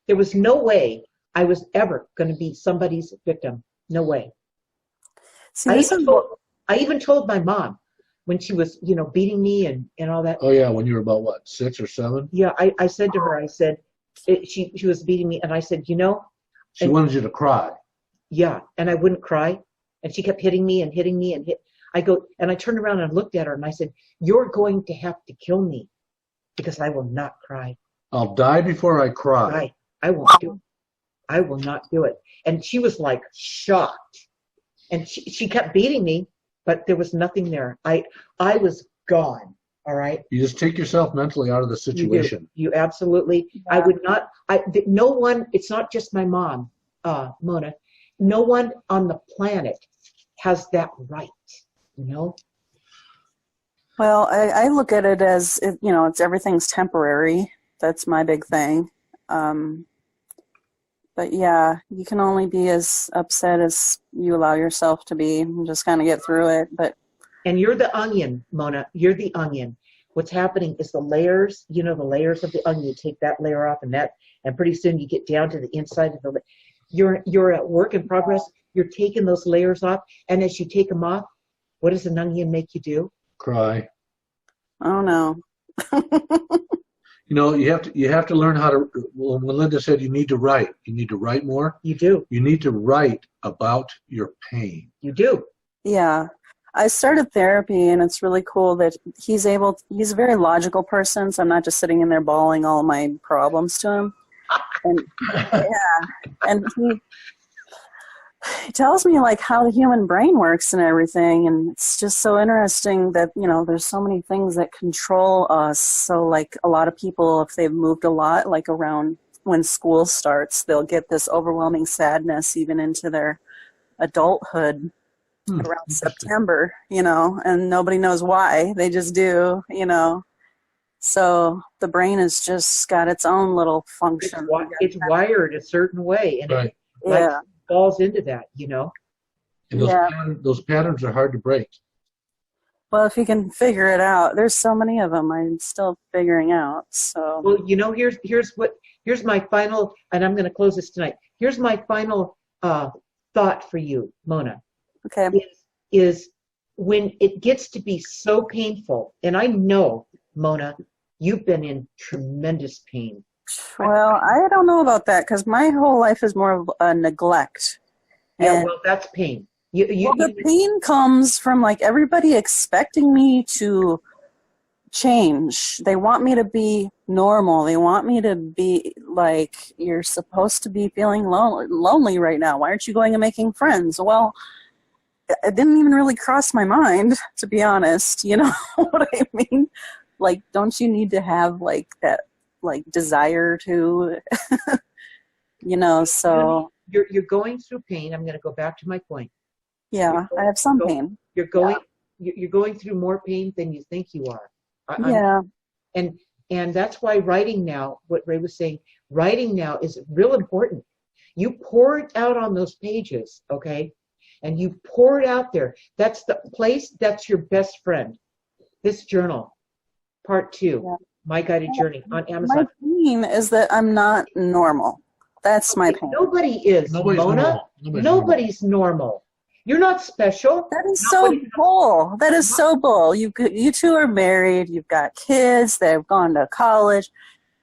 There was no way I was ever going to be somebody's victim. No way. See, I even told my mom when she was, beating me and all that. Oh yeah, when you were about what, 6 or 7? Yeah, I said to her, she was beating me, and I said, She wanted you to cry. Yeah, and I wouldn't cry, and she kept hitting me and hitting me and I turned around and looked at her and I said, "You're going to have to kill me because I will not cry. I'll die before I cry. I won't do it. I will not do it. And she was like shocked. And she kept beating me, but there was nothing there. I was gone. All right. You just take yourself mentally out of the situation. You absolutely. I would not. No one. It's not just my mom, Mona. No one on the planet has that right. You know. Well, I look at it as it's everything's temporary. That's my big thing. But yeah, you can only be as upset as you allow yourself to be and just kind of get through it. And you're the onion, Mona. You're the onion. What's happening is the layers, the layers of the onion. You take that layer off and pretty soon you get down to the inside of the you're at work in progress. You're taking those layers off. And as you take them off, what does an onion make you do? Cry. Oh no. You have to learn how to. Well, Melinda said you need to write. You need to write more. You do. You need to write about your pain. You do. Yeah. I started therapy, and it's really cool that he's a very logical person, so I'm not just sitting in there bawling all my problems to him. And and he tells me like how the human brain works and everything, and it's just so interesting that there's so many things that control us. So like a lot of people, if they've moved a lot, like around when school starts, they'll get this overwhelming sadness even into their adulthood around September, and nobody knows why. They just do, So the brain has just got its own little function. It's wired a certain way, and right. it falls into that, And those patterns are hard to break. Well, if you can figure it out, there's so many of them I'm still figuring out. So well, here's my final, and I'm going to close this tonight. Here's my final thought for you, Mona. Okay. Is when it gets to be so painful, and I know, Mona, you've been in tremendous pain. Well, I don't know about that because my whole life is more of a neglect. Yeah, well, that's pain. The pain comes from like everybody expecting me to change. They want me to be normal. They want me to be like, you're supposed to be feeling lonely right now. Why aren't you going and making friends? Well, it didn't even really cross my mind, to be honest. You know what I mean? Like, don't you need to have like that, like desire to, so. You're going through pain. I'm going to go back to my point. Yeah, I have some pain. You're going through more pain than you think you are. Yeah. And that's why writing now, what Ray was saying, writing now is real important. You pour it out on those pages, okay? And you pour it out there. That's the place, that's your best friend. This journal, part 2, My Guided Journey on Amazon. My pain is that I'm not normal. That's my pain. Nobody is, Mona. Nobody's normal. You're not special. That is so bull. That is so bull. You two are married. You've got kids. They've gone to college.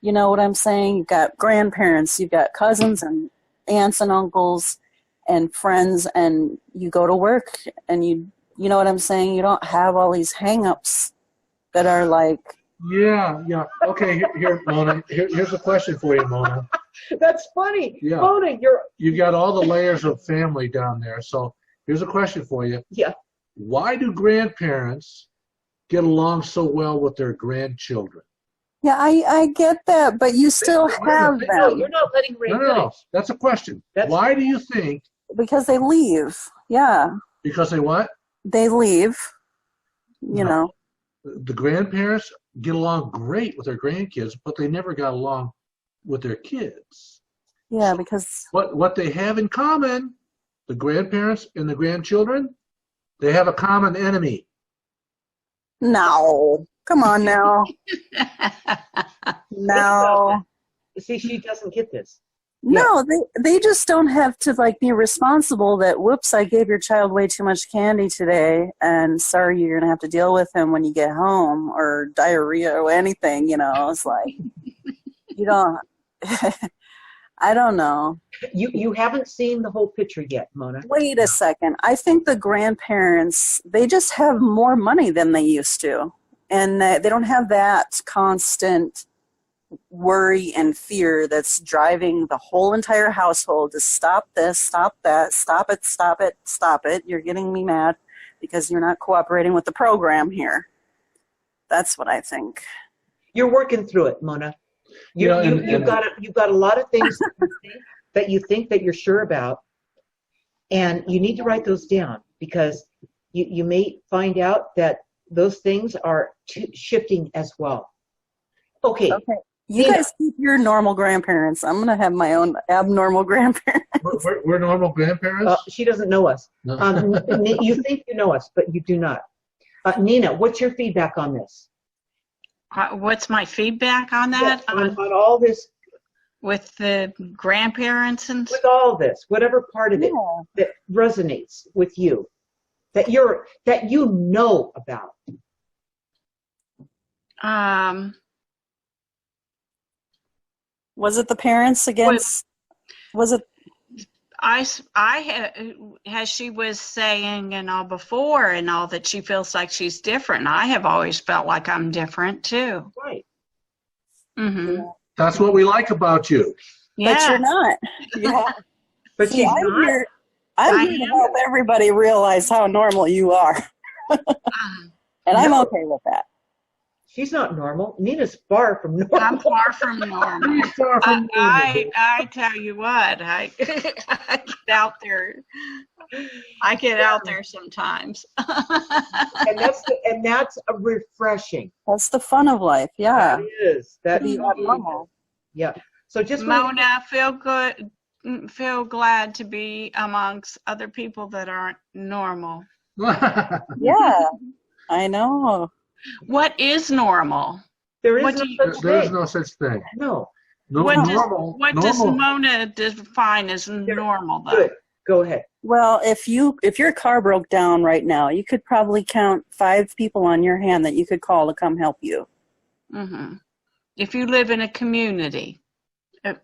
You know what I'm saying? You've got grandparents. You've got cousins and aunts and uncles and friends. And you go to work and you know what I'm saying? You don't have all these hang-ups that are like. Yeah. Okay, here, Mona. Here's a question for you, Mona. That's funny. Yeah. Mona, you got all the layers of family down there. So here's a question for you. Yeah. Why do grandparents get along so well with their grandchildren? Yeah, I get that, but you still have them. No, you're not letting Ray finish. No. That's a question. Why do you think? Because they leave. Yeah. Because they what? They leave. You know. The grandparents get along great with their grandkids, but they never got along with their kids. Yeah, because what they have in common, the grandparents and the grandchildren, they have a common enemy. No. Come on now. No. See, she doesn't get this. No, they just don't have to like be responsible that, whoops, I gave your child way too much candy today, and sorry, you're going to have to deal with him when you get home, or diarrhea or anything, It's like, you don't, I don't know. You haven't seen the whole picture yet, Mona. Wait a second. I think the grandparents, they just have more money than they used to. and they don't have that constant worry and fear that's driving the whole entire household to stop this, stop that, stop it, stop it, stop it. You're getting me mad because you're not cooperating with the program here. That's what I think. You're working through it, Mona. You've got a lot of things that you think that you're sure about, and you need to write those down, because you may find out that those things are shifting as well. Okay. You guys keep your normal grandparents. I'm going to have my own abnormal grandparents. We're normal grandparents? She doesn't know us. No. You think you know us, but you do not. Nina, what's your feedback on this? What's my feedback on that? Yes, on all this. With the grandparents and With all this, whatever part of it that resonates with you, that you know about. Was it the parents against? Was it? I had, as she was saying and all before and all, that she feels like she's different. I have always felt like I'm different too. Right. Mm-hmm. That's what we like about you. Yeah. But you're not. Yeah. But See, I'm not. here to help everybody realize how normal you are. And I'm okay with that. She's not normal. Nina's far from normal. I'm far from normal. I tell you what, I get out there. I get out there sometimes. and that's a refreshing. That's the fun of life. Yeah. That is. That Be abnormal. Yeah. So just Mona, feel glad to be amongst other people that aren't normal. Yeah. I know. What is normal? there is No such thing. No. What does Mona define as normal, though? Good. Go ahead. Well, if your car broke down right now, you could probably count 5 people on your hand that you could call to come help you. Mm-hmm. If you live in a community of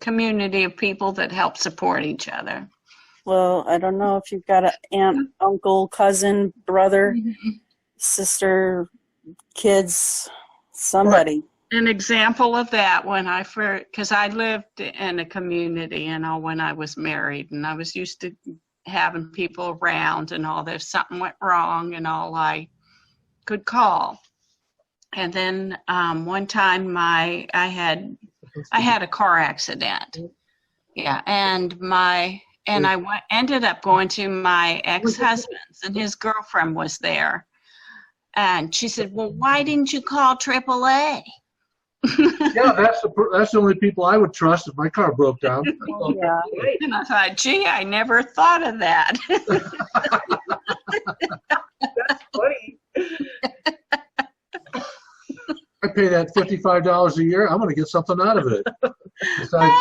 people that help support each other. Well, I don't know if you've got an aunt, uncle, cousin, brother, sister, kids, somebody. An example of that, because I lived in a community, when I was married, and I was used to having people around and all. If something went wrong and all, I could call. And then one time I had a car accident. Yeah, and I ended up going to my ex-husband's, and his girlfriend was there. And she said, "Well, why didn't you call AAA?" Yeah, that's the only people I would trust if my car broke down. Yeah. And I thought, gee, I never thought of that. That's funny. I pay that $55 a year. I'm going to get something out of it.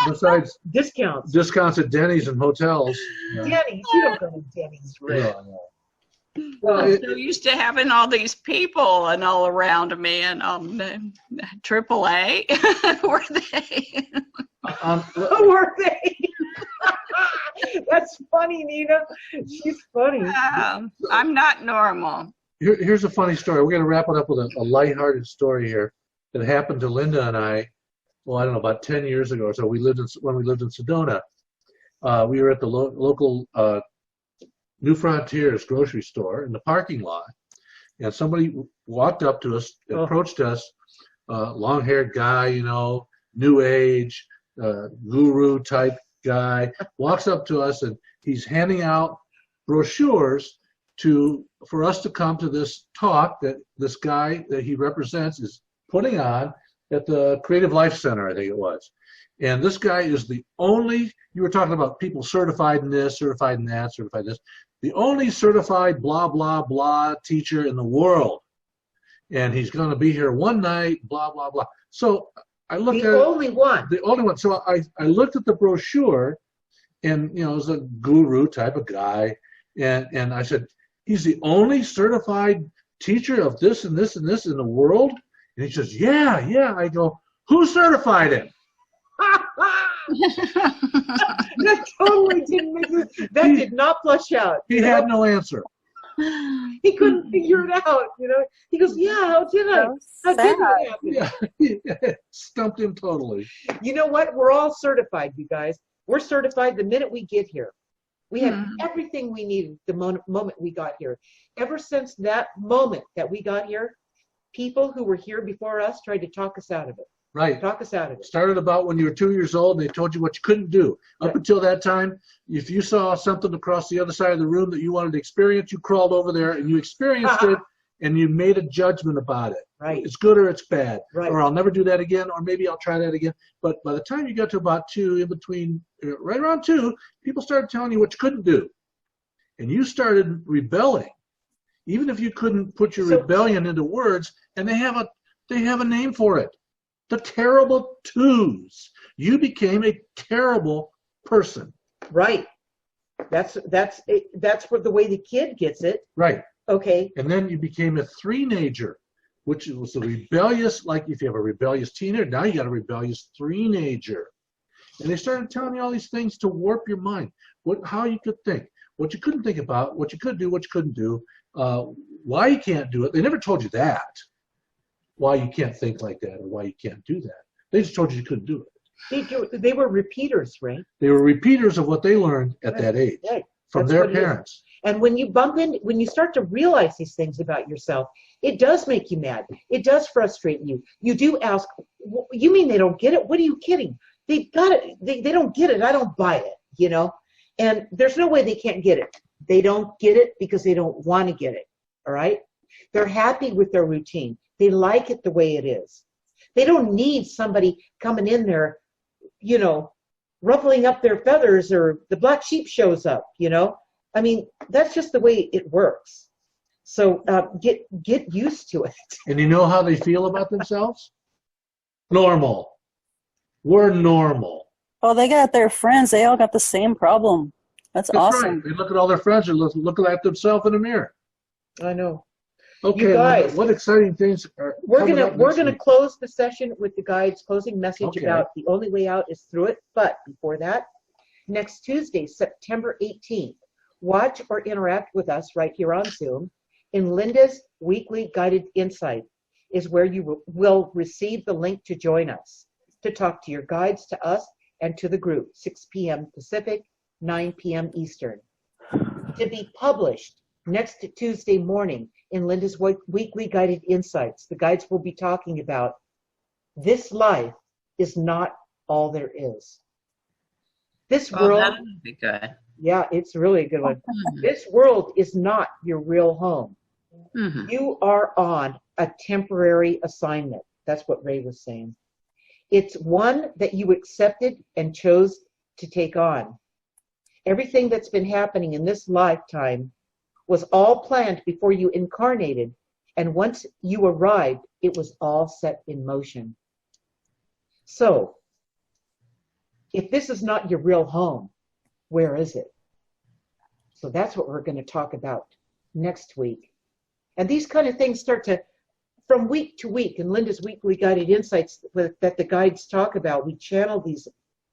Besides discounts at Denny's and hotels. Denny's, you don't go to Denny's, really. Yeah. Well, I'm so used to having all these people and all around me, and AAA, were they? Were they? That's funny, Nina. She's funny. I'm not normal. Here's a funny story. We're going to wrap it up with a lighthearted story here that happened to Linda and I. Well, I don't know, about 10 years ago or so. When we lived in Sedona, we were at the local New Frontiers grocery store in the parking lot, and somebody walked up to us, approached us, long-haired guy, new age, guru type guy, walks up to us, and he's handing out brochures for us to come to this talk that this guy that he represents is putting on at the Creative Life Center, I think it was. And this guy is the only, you were talking about people certified in this, certified in that, certified this, the only certified blah, blah, blah teacher in the world. And he's going to be here one night, blah, blah, blah. So I looked at it. The only one. So I looked at the brochure, and, it was a guru type of guy. And I said, he's the only certified teacher of this and this and this in the world? And he says, yeah. I go, who certified him? That totally didn't make it. That did not flush out. He had no answer. He couldn't figure it out, He goes, yeah, how did I? How did it happen? Yeah, stumped him totally. You know what? We're all certified, you guys. We're certified the minute we get here. We had everything we needed the moment we got here. Ever since that moment that we got here, people who were here before us tried to talk us out of it. Right. Talk us out of it. Started about when you were 2 years old, and they told you what you couldn't do. Up until that time, if you saw something across the other side of the room that you wanted to experience, you crawled over there and you experienced it, and you made a judgment about it. Right. It's good or it's bad. Right. Or I'll never do that again, or maybe I'll try that again. But by the time you got to about 2, in between, right around 2, people started telling you what you couldn't do. And you started rebelling. Even if you couldn't put your rebellion into words, and they have a name for it. The terrible twos. You became a terrible person. Right. That's what the way the kid gets it. Right. Okay. And then you became a three-nager, which was a rebellious, like if you have a rebellious teenager, now you got a rebellious three-nager. And they started telling you all these things to warp your mind, how you could think, what you couldn't think about, what you could do, what you couldn't do, why you can't do it. They never told you that. Why you can't think like that or why you can't do that. They just told you couldn't do it. They were repeaters, right? They were repeaters of what they learned at that age from their parents. And when you start to realize these things about yourself, it does make you mad. It does frustrate you. You do ask, you mean they don't get it? What are you kidding? They got it. They don't get it. I don't buy it, And there's no way they can't get it. They don't get it because they don't want to get it, all right? They're happy with their routine. They like it the way it is. They don't need somebody coming in there, ruffling up their feathers or the black sheep shows up, I mean, that's just the way it works. So get used to it. And you know how they feel about themselves? Normal. We're normal. Oh, they got their friends. They all got the same problem. That's awesome. Right. They look at all their friends and look at themselves in the mirror. I know. Okay, you guys, what exciting things are we're gonna close the session with the guide's closing message about the only way out is through it. But before that, next Tuesday, September 18th, watch or interact with us right here on Zoom in Linda's weekly guided insight is where you will receive the link to join us, to talk to your guides, to us, and to the group, 6 p.m. Pacific, 9 p.m. Eastern. To be published next Tuesday morning in Linda's weekly guided insights, the guides will be talking about this life is not all there is. This world, that would be good. Yeah, it's really a good one. This world is not your real home. Mm-hmm. You are on a temporary assignment. That's what Ray was saying. It's one that you accepted and chose to take on. Everything that's been happening in this lifetime was all planned before you incarnated, and once you arrived, it was all set in motion. So, if this is not your real home, where is it? So that's what we're going to talk about next week. And these kind of things start to, from week to week, in Linda's weekly guided insights that the guides talk about, we channel these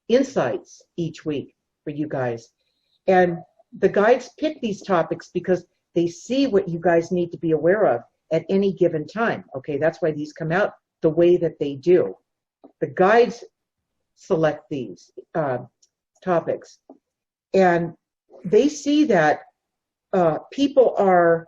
insights each week for you guys. And the guides pick these topics because they see what you guys need to be aware of at any given time. Okay, that's why these come out the way that they do. The guides select these topics. And they see that people are,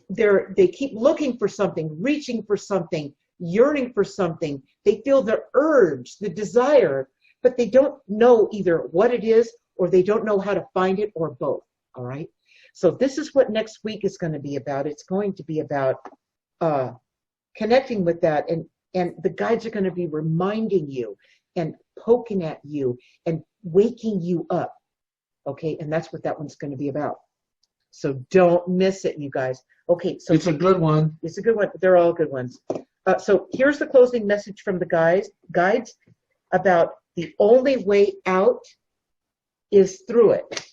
they keep looking for something, reaching for something, yearning for something. They feel the urge, the desire, but they don't know either what it is or they don't know how to find it, or both, all right? So this is what next week is going to be about. It's going to be about connecting with that, and the guides are going to be reminding you and poking at you and waking you up, okay? And that's what that one's going to be about. So don't miss it, you guys. Okay, so it's a good one. It's a good one. They're all good ones. So here's the closing message from the guides about the only way out is through it.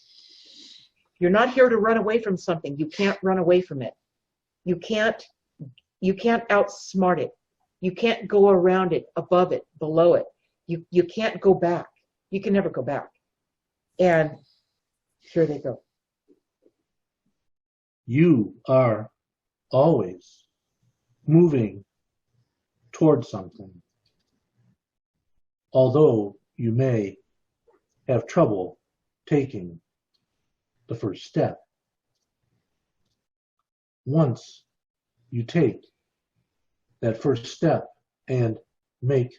You're not here to run away from something. You can't run away from it. You can't outsmart it. You can't go around it, above it, below it. You can't go back. You can never go back. And here they go. You are always moving towards something, although you may have trouble taking the first step. Once you take that first step and make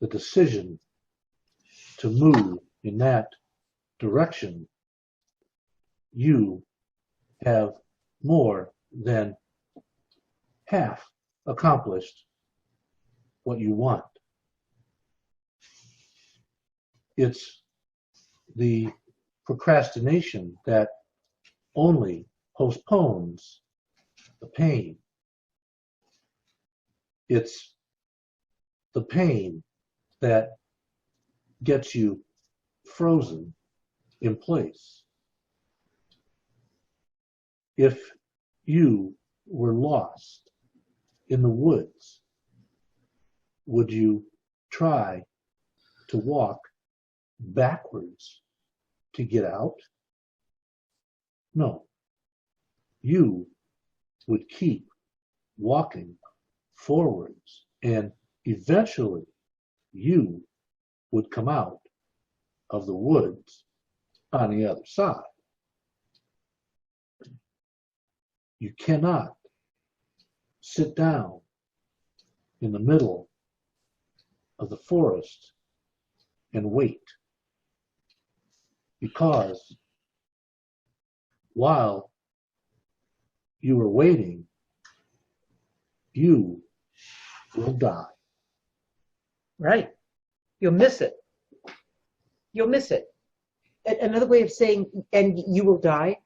the decision to move in that direction, you have more than half accomplished what you want. It's the procrastination that only postpones the pain. It's the pain that gets you frozen in place. If you were lost in the woods, would you try to walk backwards to get out? No. You would keep walking forwards, and eventually you would come out of the woods on the other side. You cannot sit down in the middle of the forest and wait, because while you are waiting, you will die. Right. You'll miss it. You'll miss it. Another way of saying, and you will die,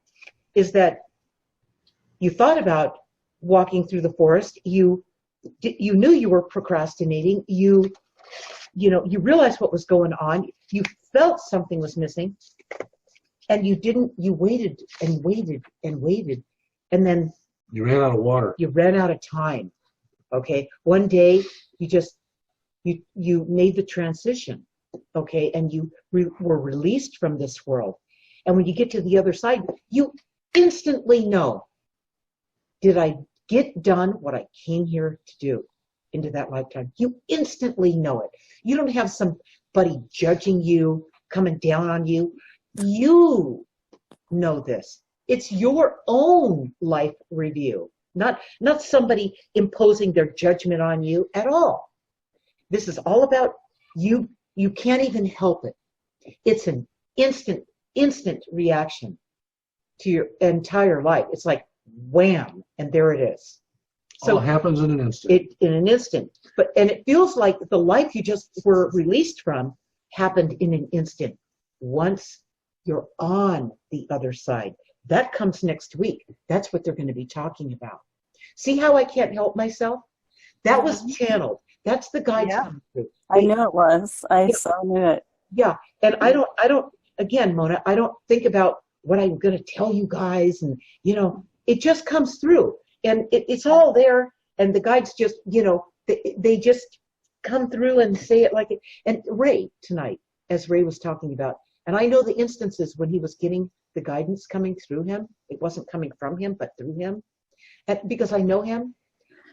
is that you thought about walking through the forest. You knew you were procrastinating. You realized what was going on. You felt something was missing, and you didn't. You waited and waited and waited, and then You ran out of water. you ran out of time. Okay. One day you made the transition. Okay, and you were released from this world. And when you get to the other side, you instantly know, did I get done what I came here to do into that lifetime? You instantly know it. You don't have somebody judging you, coming down on you. You know this. It's your own life review, not somebody imposing their judgment on you at all. This is all about you. You can't even help it. It's an instant reaction to your entire life. It's like wham, and there it is. So All happens in an instant. in an instant. And it feels like the life you just were released from happened in an instant. Once you're on the other side. That comes next week. That's what they're going to be talking about. See how I can't help myself? That was channeled. That's the guides coming through. I knew it was. I knew it. Yeah, and I don't. Again, Mona, I don't think about what I'm going to tell you guys, and it just comes through, and it's all there, and the guides just, they just come through and say it like it. And Ray tonight, as Ray was talking about, and I know the instances when he was getting the guidance coming through him. It wasn't coming from him, but through him, and because I know him.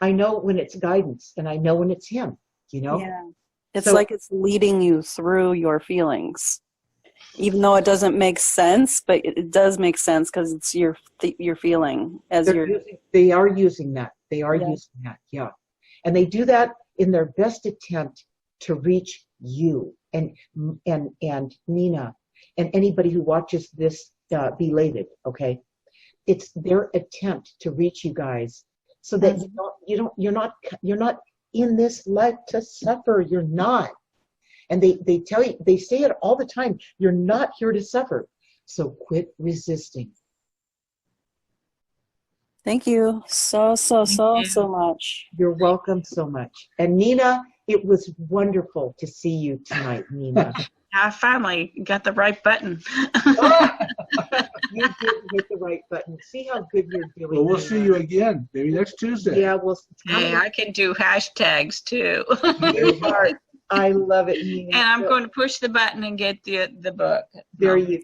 I know when it's guidance, and I know when it's him, Yeah. It's like it's leading you through your feelings. Even though it doesn't make sense, but it does make sense because it's your feeling. They are using that. They are using that, yeah. And they do that in their best attempt to reach you and Nina and anybody who watches this belated, okay? It's their attempt to reach you guys. So that you're not in this life to suffer. You're not. And they tell you, they say it all the time. You're not here to suffer. So quit resisting. Thank you so much. You're welcome so much. And Nina, it was wonderful to see you tonight, Nina. I finally got the right button. You did hit the right button. See how good you're doing. Well, we'll Nina. see you again, maybe next Tuesday. Yeah, Hey, I can do hashtags too. I love it, Nina. And I'm going to push the button and get the book. There you go.